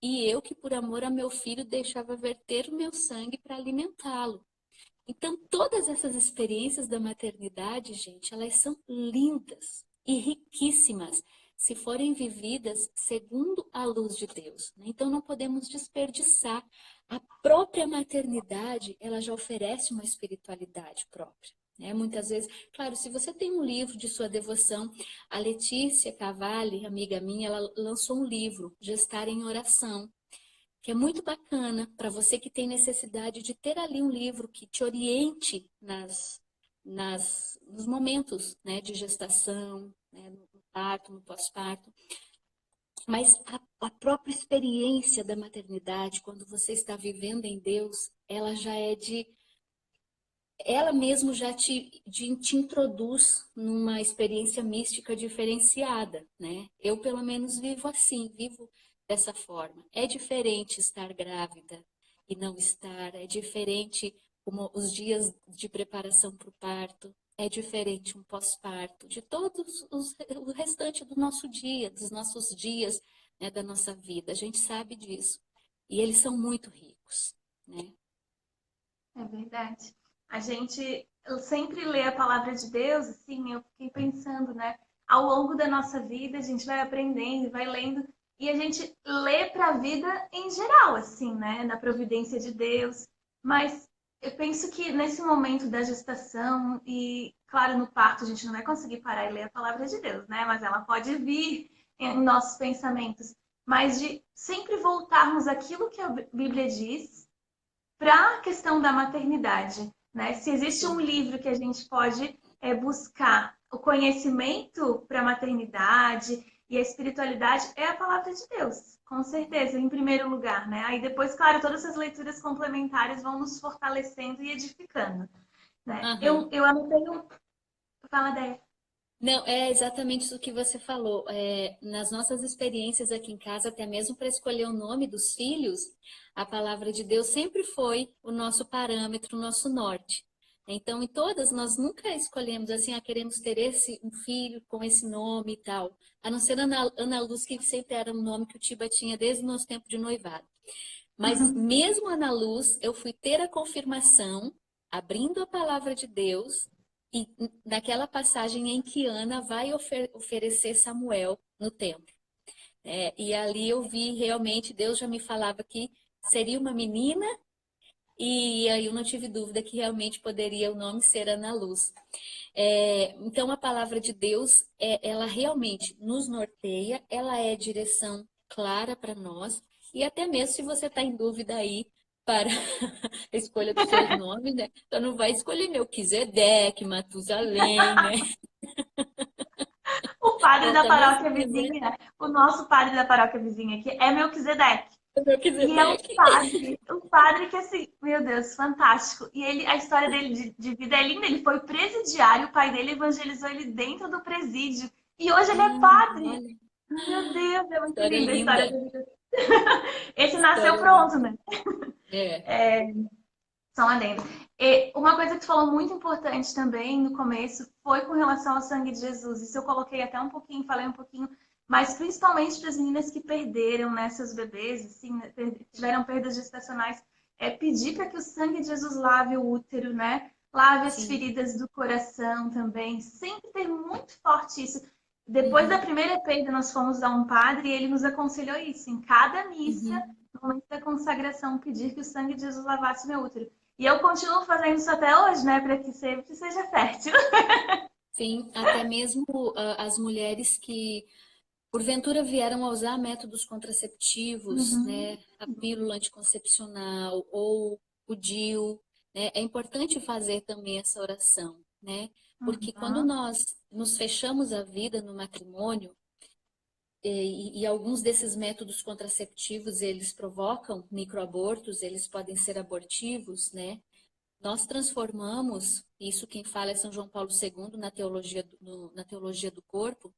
e eu que por amor a meu filho deixava verter o meu sangue para alimentá-lo. Então, todas essas experiências da maternidade, gente, elas são lindas e riquíssimas se forem vividas segundo a luz de Deus, né? Então, não podemos desperdiçar. A própria maternidade, ela já oferece uma espiritualidade própria, né? Muitas vezes, claro, se você tem um livro de sua devoção, a Letícia Cavalli, amiga minha, ela lançou um livro, Gestar em Oração, que é muito bacana para você que tem necessidade de ter ali um livro que te oriente nos momentos, né, de gestação, né, no parto, no pós-parto. Mas a própria experiência da maternidade, quando você está vivendo em Deus, ela já é ela mesmo já te introduz numa experiência mística diferenciada, né? Eu, pelo menos, vivo assim, vivo dessa forma. É diferente estar grávida e não estar, é diferente como os dias de preparação para o parto, é diferente um pós-parto, de o restante do nosso dia, dos nossos dias, né, da nossa vida. A gente sabe disso. E eles são muito ricos, né? É verdade. A gente sempre lê a palavra de Deus, assim, eu fiquei pensando, né? Ao longo da nossa vida, a gente vai aprendendo, vai lendo, e a gente lê para a vida em geral, assim, né? Na providência de Deus. Mas eu penso que nesse momento da gestação, e claro, no parto a gente não vai conseguir parar e ler a palavra de Deus, né? Mas ela pode vir em nossos pensamentos. Mas de sempre voltarmos àquilo que a Bíblia diz para a questão da maternidade, né? Se existe um Sim. livro que a gente pode buscar o conhecimento para a maternidade e a espiritualidade, é a palavra de Deus, com certeza, em primeiro lugar, né? Aí depois, claro, todas essas leituras complementares vão nos fortalecendo e edificando, né? Aham. Eu anotei um... Fala, Déia. Não, é exatamente isso que você falou. Nas nossas experiências aqui em casa, até mesmo para escolher o nome dos filhos, a palavra de Deus sempre foi o nosso parâmetro, o nosso norte. Então, em todas, nós nunca escolhemos assim, queremos ter um filho com esse nome e tal. A não ser Ana Luz, que sempre era um nome que o Tiba tinha desde o nosso tempo de noivado. Mas mesmo Ana Luz, eu fui ter a confirmação, abrindo a palavra de Deus, e naquela passagem em que Ana vai oferecer Samuel no templo. E ali eu vi realmente, Deus já me falava que seria uma menina, e aí eu não tive dúvida que realmente poderia o nome ser Ana Luz. Então a palavra de Deus, ela realmente nos norteia, ela é direção clara para nós, e até mesmo se você está em dúvida aí para a escolha dos seus nomes, né? Então não vai escolher Melquisedeque, Matusalém, né? O padre Ou da também se paróquia quiser vizinha, o nosso padre da paróquia vizinha aqui é Melquisedeque. E é Melquisedeque. um padre que, assim, meu Deus, fantástico. E ele, a história dele de vida é linda. Ele foi presidiário, o pai dele evangelizou ele dentro do presídio. E hoje ele é padre. Olha, Meu Deus, é muito história linda a história linda, dele. Esse nasceu história pronto, linda. né? É, São adendo. E uma coisa que tu falou muito importante também no começo foi com relação ao sangue de Jesus. Isso eu coloquei até um pouquinho, falei um pouquinho, mas principalmente para as meninas que perderam, né, seus bebês, assim, né, tiveram perdas gestacionais, pedir para que o sangue de Jesus lave o útero, né? Lave as sim. feridas do coração também. Sempre ter muito forte isso. Depois da Uhum, primeira perda, nós fomos a um padre e ele nos aconselhou isso. Em cada missa, uhum. no momento da consagração, pedir que o sangue de Jesus lavasse meu útero. E eu continuo fazendo isso até hoje, né? Para que sempre seja fértil. Sim, até mesmo as mulheres que porventura vieram a usar métodos contraceptivos, Uhum, né, a pílula anticoncepcional ou o DIU, né, é importante fazer também essa oração, né, porque quando uhum, nós nos fechamos a vida no matrimônio, e alguns desses métodos contraceptivos, eles provocam microabortos, eles podem ser abortivos, né, nós transformamos, isso quem fala é São João Paulo II na teologia do corpo,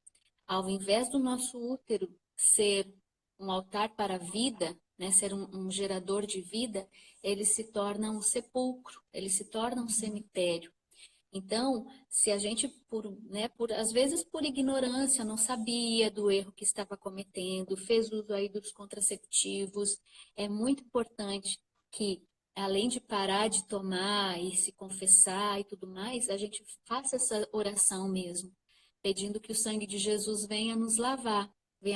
ao invés do nosso útero ser um altar para a vida, né, ser um gerador de vida, ele se torna um sepulcro, ele se torna um cemitério. Então, se a gente, às vezes por ignorância, não sabia do erro que estava cometendo, fez uso aí dos contraceptivos, é muito importante que, além de parar de tomar e se confessar e tudo mais, a gente faça essa oração mesmo, pedindo que o sangue de Jesus venha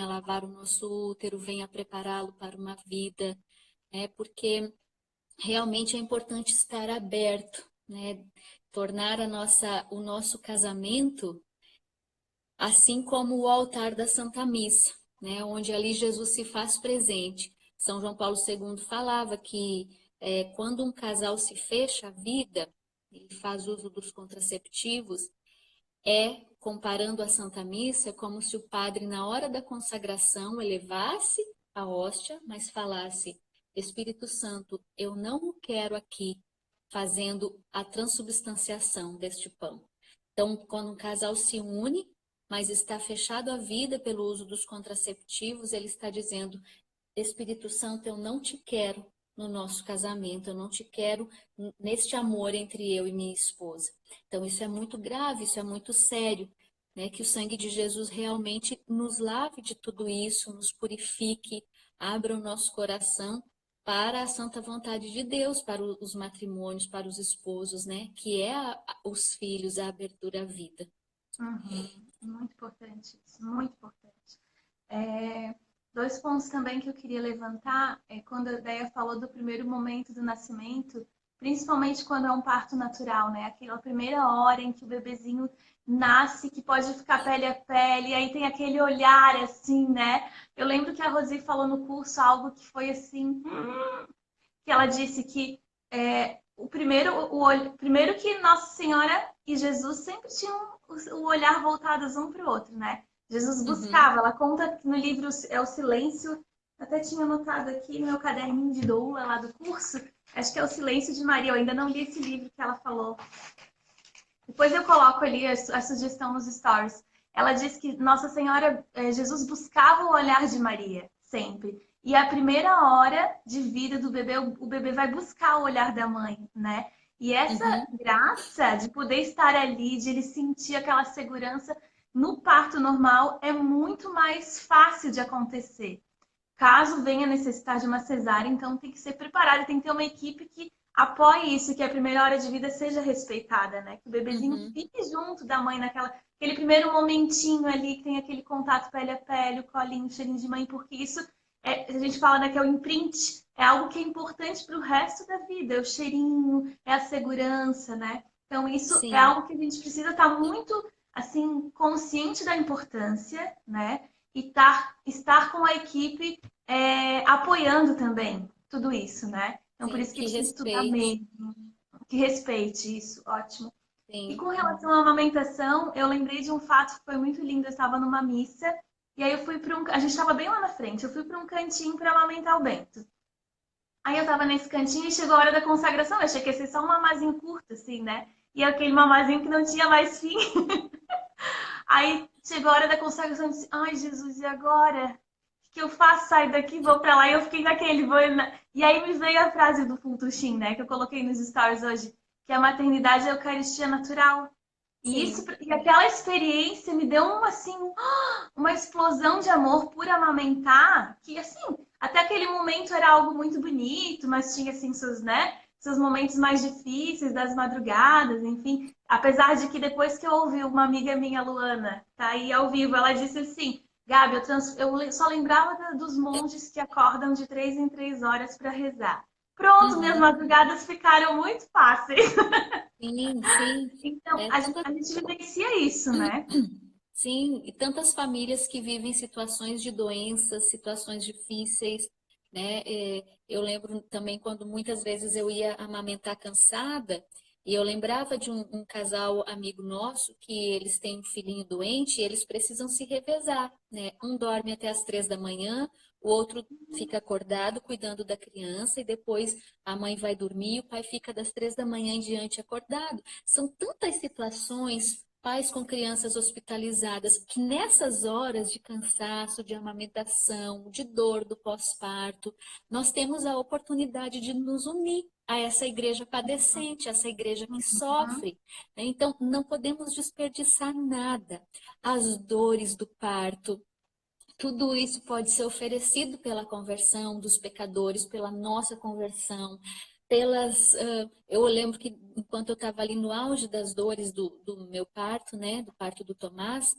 lavar o nosso útero, venha prepará-lo para uma vida, né? Porque realmente é importante estar aberto, né? Tornar o nosso casamento assim como o altar da Santa Missa, né? Onde ali Jesus se faz presente. São João Paulo II falava que quando um casal se fecha a vida e faz uso dos contraceptivos, comparando a Santa Missa, como se o padre, na hora da consagração, elevasse a hóstia, mas falasse: Espírito Santo, eu não o quero aqui fazendo a transubstanciação deste pão. Então, quando um casal se une, mas está fechado à vida pelo uso dos contraceptivos, ele está dizendo: Espírito Santo, eu não te quero no nosso casamento, eu não te quero neste amor entre eu e minha esposa. Então, isso é muito grave, isso é muito sério, né? Que o sangue de Jesus realmente nos lave de tudo isso, nos purifique, abra o nosso coração para a santa vontade de Deus, para os matrimônios, para os esposos, né? Que é os filhos, a abertura à vida. uhum. Muito importante isso, muito importante. É, dois pontos também que eu queria levantar é quando a Deia falou do primeiro momento do nascimento, principalmente quando é um parto natural, né? Aquela primeira hora em que o bebezinho nasce, que pode ficar pele a pele, aí tem aquele olhar assim, né? Eu lembro que a Rosi falou no curso algo que foi assim, que ela disse que primeiro que Nossa Senhora e Jesus sempre tinham o olhar voltados um para o outro, né? Jesus Uhum, buscava, ela conta que no livro é o Silêncio, até tinha anotado aqui no meu caderninho de doula lá do curso, acho que é o Silêncio de Maria, eu ainda não li esse livro que ela falou. Depois eu coloco ali a sugestão nos stories. Ela diz que Nossa Senhora, Jesus buscava o olhar de Maria, sempre. E a primeira hora de vida do bebê, o bebê vai buscar o olhar da mãe, né? E essa uhum. graça de poder estar ali, de ele sentir aquela segurança no parto normal, é muito mais fácil de acontecer. Caso venha necessitar de uma cesárea, então tem que ser preparado, tem que ter uma equipe que apoie isso, que a primeira hora de vida seja respeitada, né? Que o bebezinho Uhum. fique junto da mãe aquele primeiro momentinho ali, que tem aquele contato pele a pele, o colinho, o cheirinho de mãe, porque isso a gente fala, né, que é o imprint, é algo que é importante para o resto da vida, é o cheirinho, é a segurança, né? Então isso é Sim, algo que a gente precisa estar muito assim consciente da importância, né? E estar com a equipe apoiando também tudo isso, né? Então, por sim, isso que que precisa estudar respeite. mesmo, que respeite isso, ótimo. E Sim. com relação à amamentação, eu lembrei de um fato que foi muito lindo. Eu estava numa missa, e aí eu fui para a gente estava bem lá na frente, eu fui para um cantinho para amamentar o Bento. Aí eu estava nesse cantinho e chegou a hora da consagração. Eu achei que ia ser só um mamazinho curto, assim, né? E aquele mamazinho que não tinha mais fim. Aí chegou a hora da consagração e disse: Ai, Jesus, e agora? O que eu faço? Saio daqui, vou pra lá. E eu fiquei naquele. E aí me veio a frase do Fultuchin, né? Que eu coloquei nos stories hoje: que a maternidade é a Eucaristia natural. E, isso, Sim. e aquela experiência me deu assim, uma explosão de amor por amamentar, que assim, até aquele momento era algo muito bonito, mas tinha assim seus, né, seus momentos mais difíceis, das madrugadas, enfim. Apesar de que depois que eu ouvi uma amiga minha, Luana, tá aí ao vivo, ela disse assim: Gabi, eu só lembrava dos monges que acordam de 3 em 3 horas para rezar. Pronto, minhas Uhum. madrugadas ficaram muito fáceis. Sim, sim. Então, É, a gente vivencia isso, né? sim, e tantas famílias que vivem situações de doenças, situações difíceis, né? Eu lembro também quando muitas vezes eu ia amamentar cansada, e eu lembrava de um casal amigo nosso que eles têm um filhinho doente e eles precisam se revezar, né? Um dorme até as 3 da manhã, o outro fica acordado cuidando da criança e depois a mãe vai dormir e o pai fica das 3 da manhã em diante acordado. São tantas situações, pais com crianças hospitalizadas, que nessas horas de cansaço, de amamentação, de dor do pós-parto, nós temos a oportunidade de nos unir a essa igreja padecente, essa igreja que Uhum. sofre, né? Então, não podemos desperdiçar nada. As dores do parto, tudo isso pode ser oferecido pela conversão dos pecadores, pela nossa conversão, eu lembro que enquanto eu estava ali no auge das dores do meu parto, né, do parto do Tomás,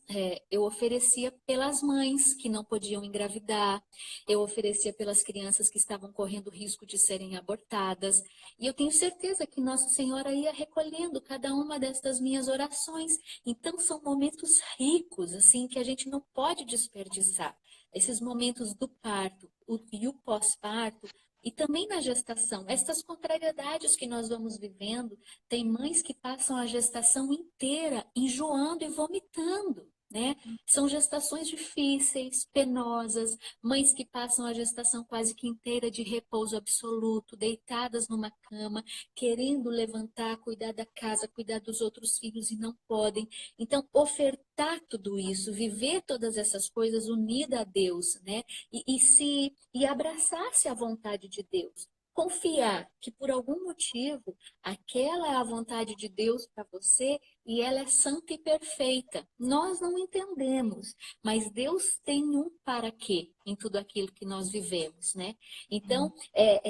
eu oferecia pelas mães que não podiam engravidar, eu oferecia pelas crianças que estavam correndo risco de serem abortadas, e eu tenho certeza que Nossa Senhora ia recolhendo cada uma destas minhas orações. Então são momentos ricos, assim, que a gente não pode desperdiçar. Esses momentos do parto e o pós-parto, e também na gestação, estas contrariedades que nós vamos vivendo, tem mães que passam a gestação inteira enjoando e vomitando, né? São gestações difíceis, penosas, mães que passam a gestação quase que inteira de repouso absoluto, deitadas numa cama, querendo levantar, cuidar da casa, cuidar dos outros filhos e não podem. Então, ofertar tudo isso, viver todas essas coisas unida a Deus, né? E abraçar-se à vontade de Deus. Confiar que por algum motivo aquela é a vontade de Deus para você e ela é santa e perfeita. Nós não entendemos, mas Deus tem um para quê em tudo aquilo que nós vivemos, né? Então,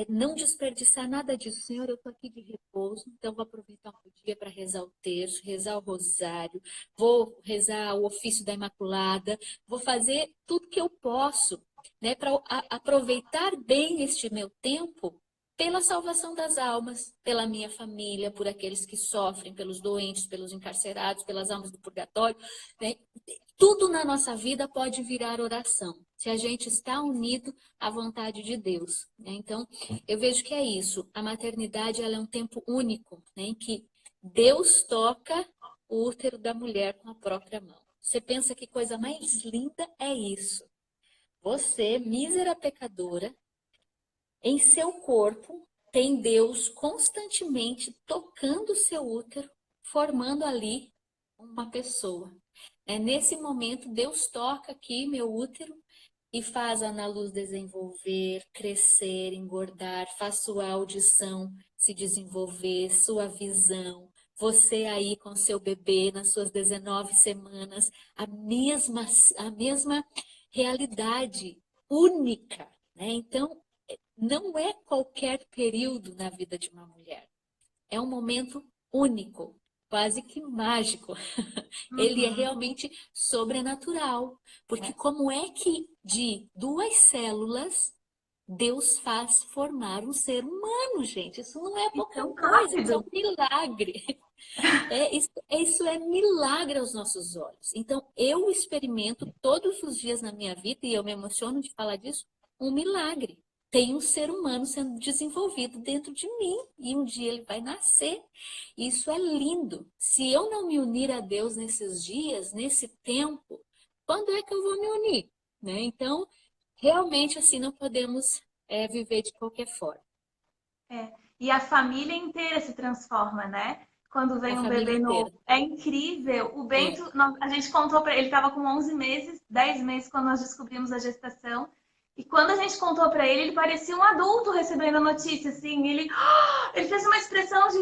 não desperdiçar nada disso. Senhor, eu estou aqui de repouso, então vou aproveitar o dia para rezar o terço, rezar o rosário, vou rezar o ofício da Imaculada, vou fazer tudo que eu posso, né, para aproveitar bem este meu tempo pela salvação das almas, pela minha família, por aqueles que sofrem, pelos doentes, pelos encarcerados, pelas almas do purgatório, né? Tudo na nossa vida pode virar oração, se a gente está unido à vontade de Deus, né? Então, eu vejo que é isso. A maternidade, ela é um tempo único, né, em que Deus toca o útero da mulher com a própria mão. Você pensa que coisa mais linda é isso? Você, mísera pecadora, em seu corpo tem Deus constantemente tocando o seu útero, formando ali uma pessoa. Nesse momento, Deus toca aqui meu útero e faz a Ana Luz desenvolver, crescer, engordar, faz sua audição se desenvolver, sua visão. Você aí com seu bebê nas suas 19 semanas, a mesma realidade única, né? Então, não é qualquer período na vida de uma mulher. É um momento único, quase que mágico. Ele é Uhum. realmente sobrenatural. Porque É. como é que de duas células Deus faz formar um ser humano, gente? Isso não é E pouca tão coisa, isso é um rápido. milagre. Isso é milagre aos nossos olhos. Então, eu experimento todos os dias na minha vida, e eu me emociono de falar disso, um milagre. Tem um ser humano sendo desenvolvido dentro de mim, e um dia ele vai nascer. Isso é lindo. Se eu não me unir a Deus nesses dias, nesse tempo, quando é que eu vou me unir? Né? Então, realmente assim não podemos viver de qualquer forma. É. E a família inteira se transforma, né? Quando A vem um família bebê novo. inteira. É incrível. O É. Bento, a gente contou para ele, estava com 11 meses, 10 meses quando nós descobrimos a gestação. E quando a gente contou para ele, ele parecia um adulto recebendo a notícia, assim. Ele fez uma expressão de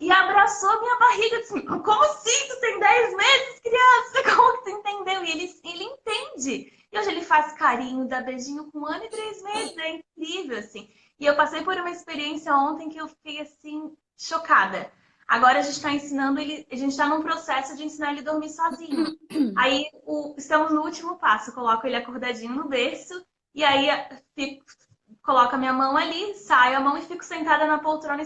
e abraçou minha barriga. Assim, como assim? Tu tem 10 meses, criança? Como que tu entendeu? E ele entende. E hoje ele faz carinho, dá beijinho com 1 ano e 3 meses. É incrível, assim. E eu passei por uma experiência ontem que eu fiquei assim, chocada. Agora a gente está ensinando ele, a gente está num processo de ensinar ele a dormir sozinho. Aí estamos no último passo, coloco ele acordadinho no berço, e aí coloco a minha mão ali, saio a mão e fico sentada na poltrona.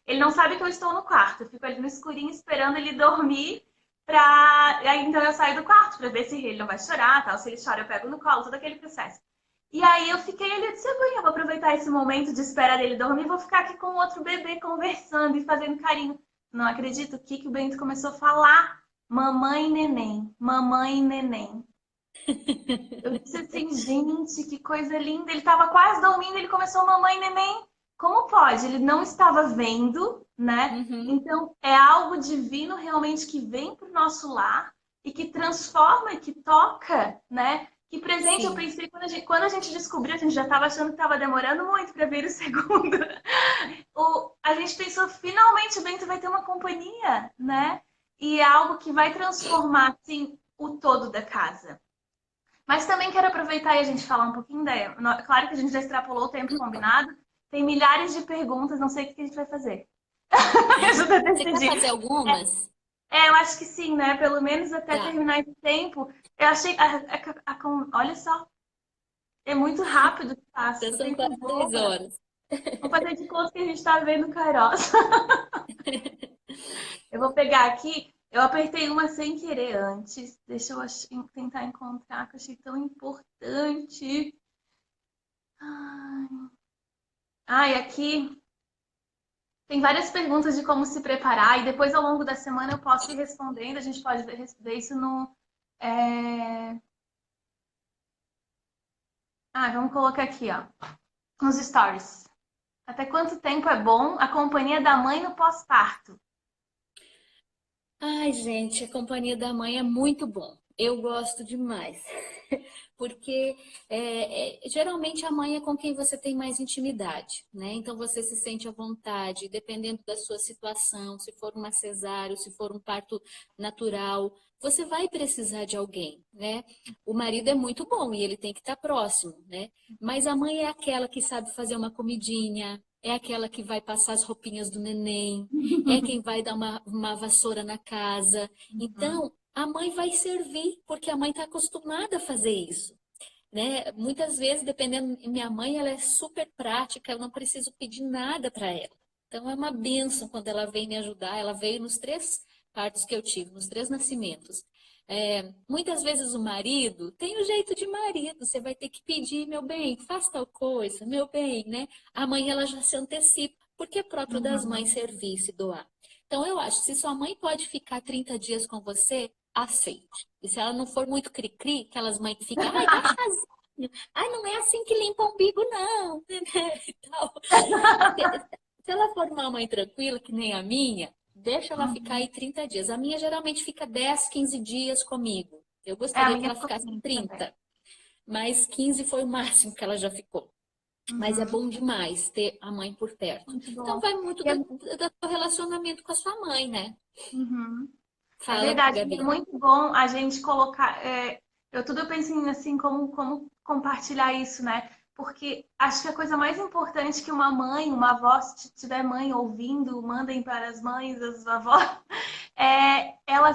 Ele não sabe que eu estou no quarto, eu fico ali no escurinho esperando ele dormir. Aí, então eu saio do quarto para ver se ele não vai chorar, tal. Se ele chora, eu pego no colo, todo aquele processo. E aí eu fiquei ali, eu disse, eu vou aproveitar esse momento de espera dele dormir, vou ficar aqui com o outro bebê conversando e fazendo carinho. Não acredito, o que que o Bento começou a falar? Mamãe neném, mamãe neném. Eu disse assim, gente, que coisa linda. Ele estava quase dormindo, ele começou mamãe neném. Como pode? Ele não estava vendo, né? Uhum. Então é algo divino realmente que vem para o nosso lar e que transforma e que toca, né? Que presente eu Sim, pensei quando a gente descobriu, a gente já estava achando que estava demorando muito para ver o segundo. A gente pensou, finalmente o Bento vai ter uma companhia, né? E é algo que vai transformar, assim, o todo da casa. Mas também quero aproveitar e a gente falar um pouquinho da. Claro que a gente já extrapolou o tempo combinado. Tem milhares de perguntas, não sei o que a gente vai fazer. Me ajuda a você quer fazer decidir. algumas? Eu acho que sim, né? Pelo menos até Tá. terminar esse tempo. Eu achei. Olha só, é muito rápido que passa. Já O são tempo quase duas voa. horas. Vamos fazer de conta que a gente está vendo o Kairos. Eu vou pegar aqui. Eu apertei uma sem querer antes. Deixa eu tentar encontrar, que eu achei tão importante. Ai, aqui tem várias perguntas de como se preparar e depois ao longo da semana eu posso ir respondendo. A gente pode ver isso no. é, Vamos colocar aqui, ó, nos stories. Até quanto tempo é bom a companhia da mãe no pós-parto? Ai, gente, a companhia da mãe é muito bom. Eu gosto demais. Porque geralmente a mãe é com quem você tem mais intimidade, né? Então você se sente à vontade, dependendo da sua situação, se for uma cesárea, se for um parto natural, você vai precisar de alguém, né? O marido é muito bom e ele tem que estar próximo, né? Mas a mãe é aquela que sabe fazer uma comidinha, é aquela que vai passar as roupinhas do neném, é quem vai dar uma vassoura na casa. Uhum. Então, a mãe vai servir, porque a mãe está acostumada a fazer isso, né? Muitas vezes, dependendo, minha mãe, ela é super prática, eu não preciso pedir nada para ela. Então, é uma bênção quando ela vem me ajudar. Ela veio nos 3 partos que eu tive, nos 3 nascimentos. Muitas vezes o marido tem o jeito de marido, você vai ter que pedir, meu bem, faz tal coisa, meu bem, né? A mãe, ela já se antecipa, porque é próprio das mães Uhum. servir e se doar. Então, eu acho, se sua mãe pode ficar 30 dias com você, aceite. E se ela não for muito cri-cri, aquelas mães que ficam, ai, dá chazinho. Ai, não é assim que limpa o umbigo, não. E tal. Se ela for uma mãe tranquila, que nem a minha, deixa ela ficar aí Uhum. 30 dias. A minha geralmente fica 10, 15 dias comigo. Eu A gostaria que minha ela ficou ficasse comigo também. 30, mas 15 foi o máximo que ela já ficou. Mas é Uhum. bom demais ter a mãe por perto. Muito Então bom. vai muito E é, do seu relacionamento com a sua mãe, né? uhum. É Fala, verdade, e é Gabi. muito bom a gente colocar. Eu penso em assim, como compartilhar isso, né? porque acho que a coisa mais importante que uma mãe, uma avó, se tiver mãe ouvindo, mandem para as mães, as avós, é ela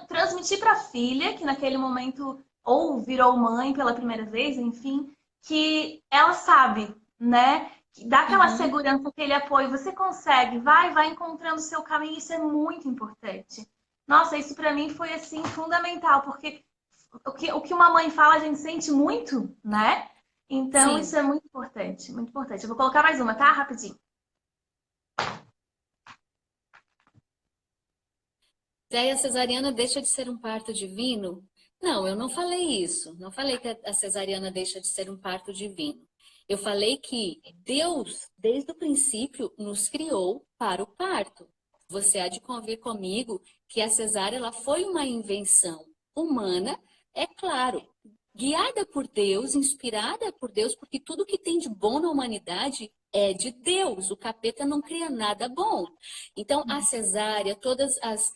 transmitir para a filha, que naquele momento ou virou mãe pela primeira vez, enfim, que ela sabe, né? Que dá aquela Uhum. segurança, aquele apoio, você consegue, vai encontrando o seu caminho, isso é muito importante. Nossa, isso para mim foi assim fundamental, porque o que uma mãe fala a gente sente muito, né? Então isso Sim. é muito importante, muito importante. Eu vou colocar mais uma, tá? Rapidinho. E aí a cesariana deixa de ser um parto divino? Não, eu não falei isso. Não falei que a cesariana deixa de ser um parto divino. Eu falei que Deus, desde o princípio, nos criou para o parto. Você há de convir comigo que a cesárea ela foi uma invenção humana, é claro, guiada por Deus, inspirada por Deus, porque tudo que tem de bom na humanidade é de Deus. O capeta não cria nada bom. Então, a cesárea, todas as,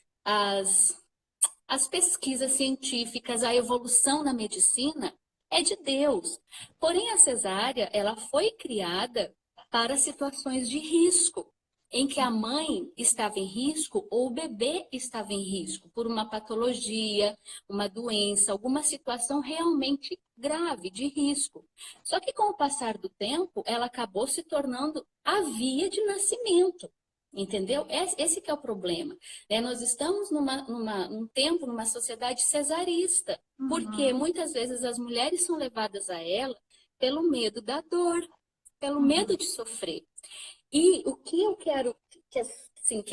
as pesquisas científicas, a evolução na medicina é de Deus. Porém, a cesárea, ela foi criada para situações de risco, em que a mãe estava em risco ou o bebê estava em risco por uma patologia, uma doença, alguma situação realmente grave, de risco. Só que com o passar do tempo, ela acabou se tornando a via de nascimento. Entendeu? Esse que é o problema. Né? Nós estamos num tempo, numa sociedade cesarista, porque Uhum, muitas vezes as mulheres são levadas a ela pelo medo da dor, pelo uhum, medo de sofrer. E o que eu quero, assim,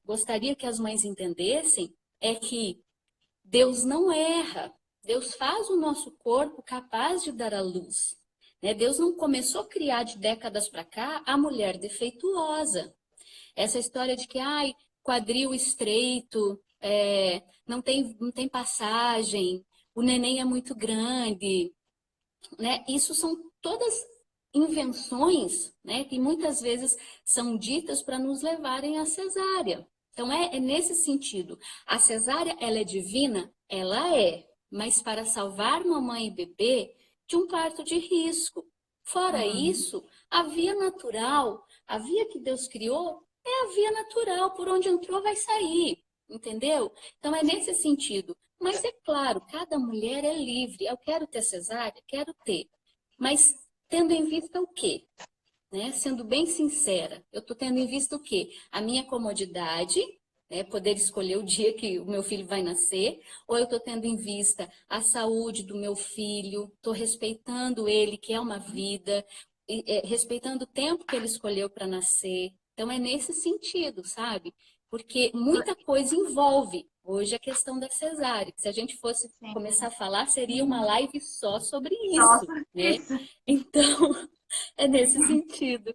gostaria que as mães entendessem é que Deus não erra. Deus faz o nosso corpo capaz de dar à luz. Né? Deus não começou a criar de décadas para cá a mulher defeituosa. Essa história de que, ai, quadril estreito, não tem passagem, o neném é muito grande, né? Isso são todas invenções, né? Que muitas vezes são ditas para nos levarem à cesárea. Então, é nesse sentido. A cesárea, ela é divina? Ela é. Mas para salvar mamãe e bebê de um parto de risco. Fora uhum. isso, a via natural, a via que Deus criou, é a via natural, por onde entrou vai sair, entendeu? Então é nesse sentido. Mas é claro, cada mulher é livre. Eu quero ter cesárea, quero ter. Mas tendo em vista o quê? Né? Sendo bem sincera, eu estou tendo em vista o quê? A minha comodidade, né? Poder escolher o dia que o meu filho vai nascer, ou eu estou tendo em vista a saúde do meu filho, estou respeitando ele, que é uma vida, respeitando o tempo que ele escolheu para nascer. Então é nesse sentido, sabe? Porque muita coisa envolve hoje a questão da cesárea. Se a gente fosse Sim. começar a falar, seria uma live só sobre isso, Nossa, né? isso. Então, é nesse sentido.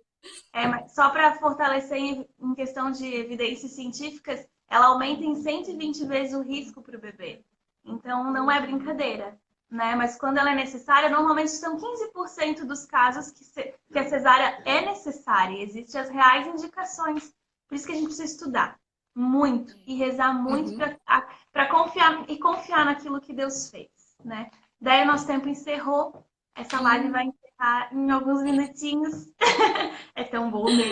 É, mas só para fortalecer em questão de evidências científicas, ela aumenta em 120 vezes o risco para o bebê. Então, não é brincadeira, né? Mas quando ela é necessária, normalmente são 15% dos casos que a cesárea é necessária. Existem as reais indicações. Por isso que a gente precisa estudar muito e rezar muito Uhum. para confiar naquilo que Deus fez, né? Daí o nosso tempo encerrou. Essa live vai encerrar em alguns minutinhos. É tão bom, né?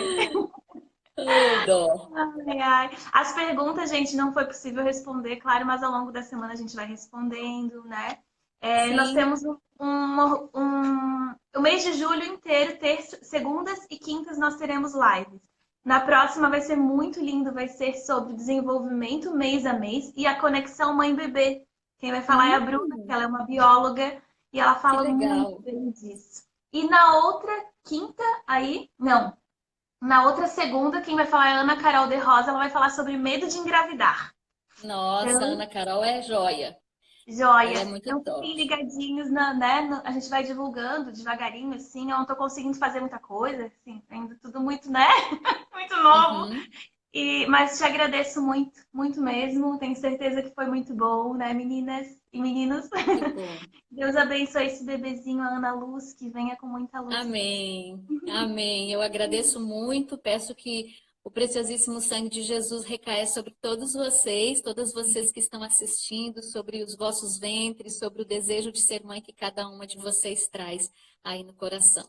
Oh, dó. Ai, ai. As perguntas, gente, não foi possível responder, claro, mas ao longo da semana a gente vai respondendo, né? É, nós Sim. temos o mês de julho inteiro, segundas e quintas, nós teremos lives. Na próxima vai ser muito lindo, vai ser sobre desenvolvimento mês a mês e a conexão mãe-bebê. Quem vai falar é a Bruna, que Hum, ela é uma bióloga e ela que fala muito legal. bem disso. E na outra quinta, aí, não, na outra segunda, quem vai falar é a Ana Carol de Rosa, ela vai falar sobre medo de engravidar. Nossa, a Então, Ana Carol é joia. Ela é joia. muito Então fiquem top. ligadinhos, a gente vai divulgando devagarinho, assim. Eu não tô conseguindo fazer muita coisa, assim, ainda tudo muito, né? Muito novo. Uhum, Mas te agradeço muito, muito mesmo. Tenho certeza que foi muito bom, né, meninas e meninos? que bom. Deus abençoe esse bebezinho, a Ana Luz, que venha com muita luz mesmo. Amém. Amém. Eu agradeço muito. Peço que o preciosíssimo sangue de Jesus recaia sobre todos vocês, todas vocês que estão assistindo, sobre os vossos ventres, sobre o desejo de ser mãe que cada uma de vocês traz aí no coração.